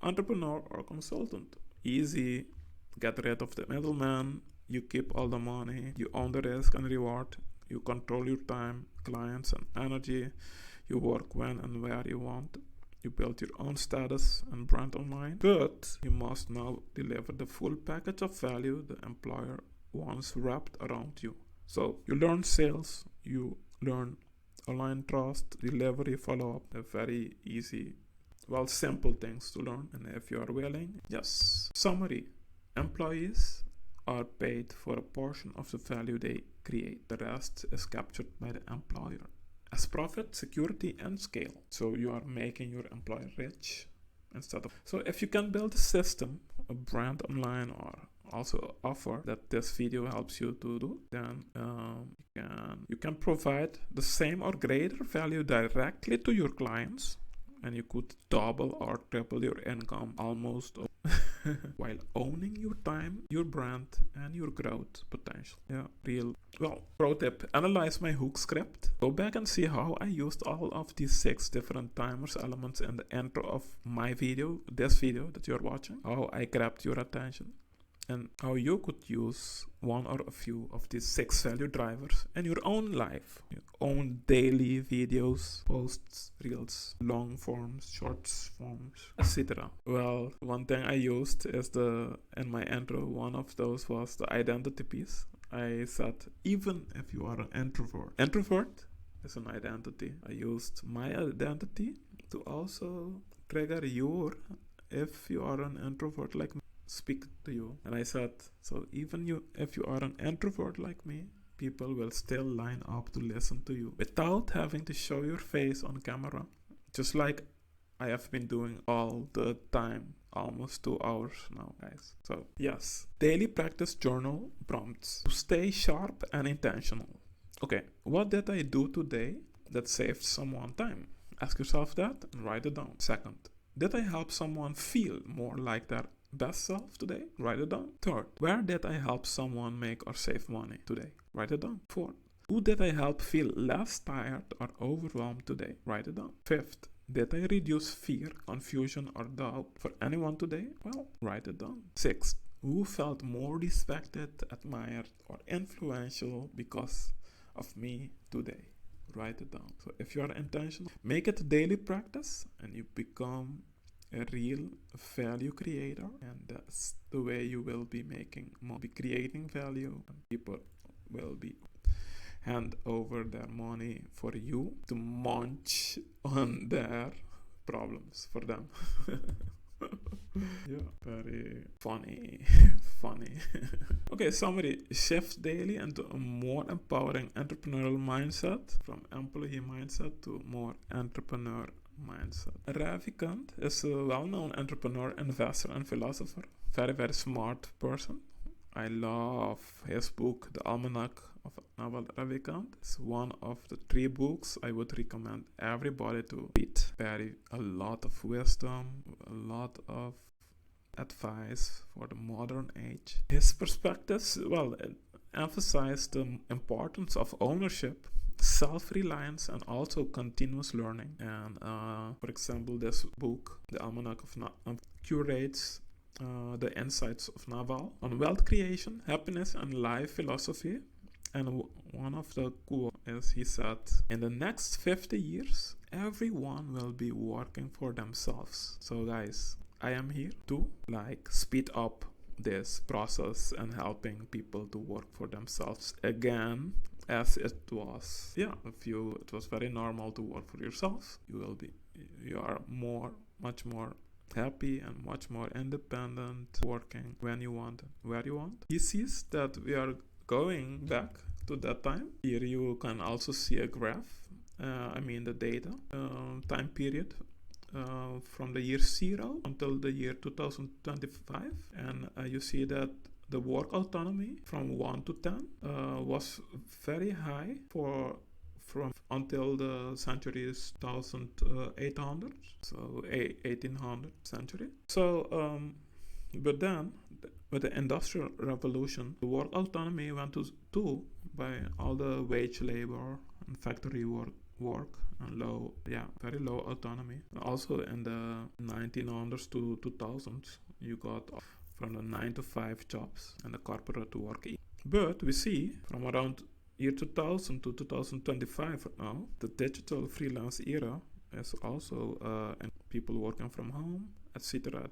entrepreneur or consultant. Easy. Get rid of the middleman, you keep all the money, you own the risk and reward, you control your time, clients and energy, you work when and where you want, you build your own status and brand online, but you must now deliver the full package of value the employer wants wrapped around you. So you learn sales, you learn online trust, delivery, follow-up, a very easy, simple things to learn, and if you are willing, yes. Summary. Employees are paid for a portion of the value they create. The rest is captured by the employer as profit, security, and scale. So you are making your employer rich instead of... So if you can build a system, a brand online, or also offer that this video helps you to do, then you can provide the same or greater value directly to your clients, and you could double or triple your income almost. while owning your time, your brand, and your growth potential. Yeah, real. Well, pro tip, analyze my hook script. Go back and see how I used all of these 6 different timers elements in the intro of my video, this video that you're watching. How I grabbed your attention, and how you could use one or a few of these 6 value drivers in your own life, your own daily videos, posts, reels, long forms, shorts forms, etc. Well, one thing I used is in my intro, one of those was the identity piece. I said, even if you are an introvert is an identity. I used my identity to also trigger if you are an introvert like me, speak to you. And I said, so even if you are an introvert like me, people will still line up to listen to you without having to show your face on camera, just like I have been doing all the time, almost 2 hours now, guys. So yes, daily practice journal prompts to stay sharp and intentional. Okay, what did I do today that saved someone time? Ask yourself that and write it down. Second, did I help someone feel more like their best self today? Write it down. Third, where did I help someone make or save money today? Write it down. Fourth, who did I help feel less tired or overwhelmed today? Write it down. Fifth, did I reduce fear, confusion, or doubt for anyone today? Well, write it down. Sixth, who felt more respected, admired, or influential because of me today? Write it down. So if you are intentional, make it a daily practice and you become a real value creator, and that's the way you will be creating value, and people will be hand over their money for you to munch on their problems for them. Yeah, very funny. Okay, summary: shift daily into a more empowering entrepreneurial mindset, from employee mindset to more entrepreneur mindset. Ravikant is a well-known entrepreneur, investor, and philosopher. Very smart person. I love his book, The Almanac of Naval Ravikant. It's one of the 3 books I would recommend everybody to read. A lot of wisdom, a lot of advice for the modern age. His perspectives, emphasize the importance of ownership, self-reliance, and also continuous learning. And for example, this book, The Almanac of curates the insights of Naval on wealth creation, happiness, and life philosophy. And one of the quotes is, he said, in the next 50 years, everyone will be working for themselves. So guys, I am here to speed up this process and helping people to work for themselves again, as it was. It was very normal to work for yourself. You are much more happy and much more independent, working when you want and where you want. He sees that we are going back to that time. Here you can also see a graph, the data, time period, from the year 0 until the year 2025. And you see that the work autonomy from 1 to 10 was very high from until the centuries 1800, so 1800 century. So but then with the industrial revolution, the work autonomy went to 2 by all the wage labor and factory work and very low autonomy. Also in the 1900s to 2000s, you got from the 9 to 5 jobs and the corporate work. But we see from around year 2000 to 2025 now, the digital freelance era is also and people working from home, etc.,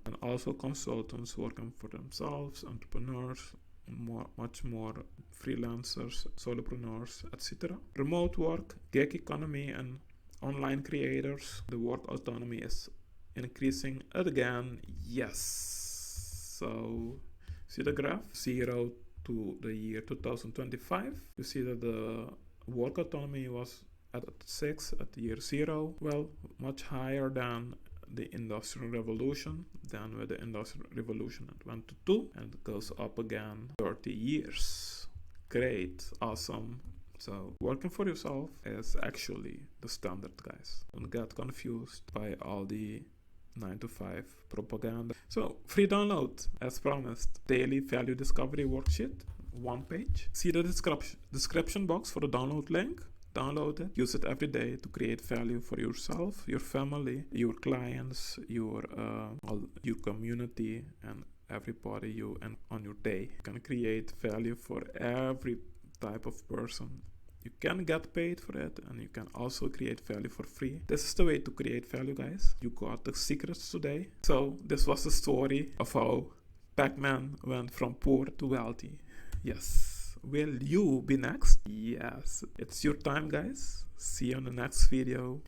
and also consultants working for themselves, entrepreneurs, much more freelancers, solopreneurs, etc. Remote work, gig economy, and online creators. The work autonomy is increasing again. Yes. So see the graph, 0 to the year 2025. You see that the work autonomy was at 6 at year 0. Well, much higher than the Industrial Revolution. Then with the Industrial Revolution it went to 2 and it goes up again 30 years. Great, awesome. So working for yourself is actually the standard, guys. Don't get confused by all the 9 to 5 propaganda. So, free download, as promised. Daily value discovery worksheet, 1 page. See the description box for the download link. Download it, use it every day to create value for yourself, your family, your clients, your community, and everybody you and on your day. You can create value for every type of person. You can get paid for it, and you can also create value for free. This is the way to create value, guys. You got the secrets today. So this was the story of how Pac-Man went from poor to wealthy. Yes. Will you be next? Yes. It's your time, guys. See you on the next video.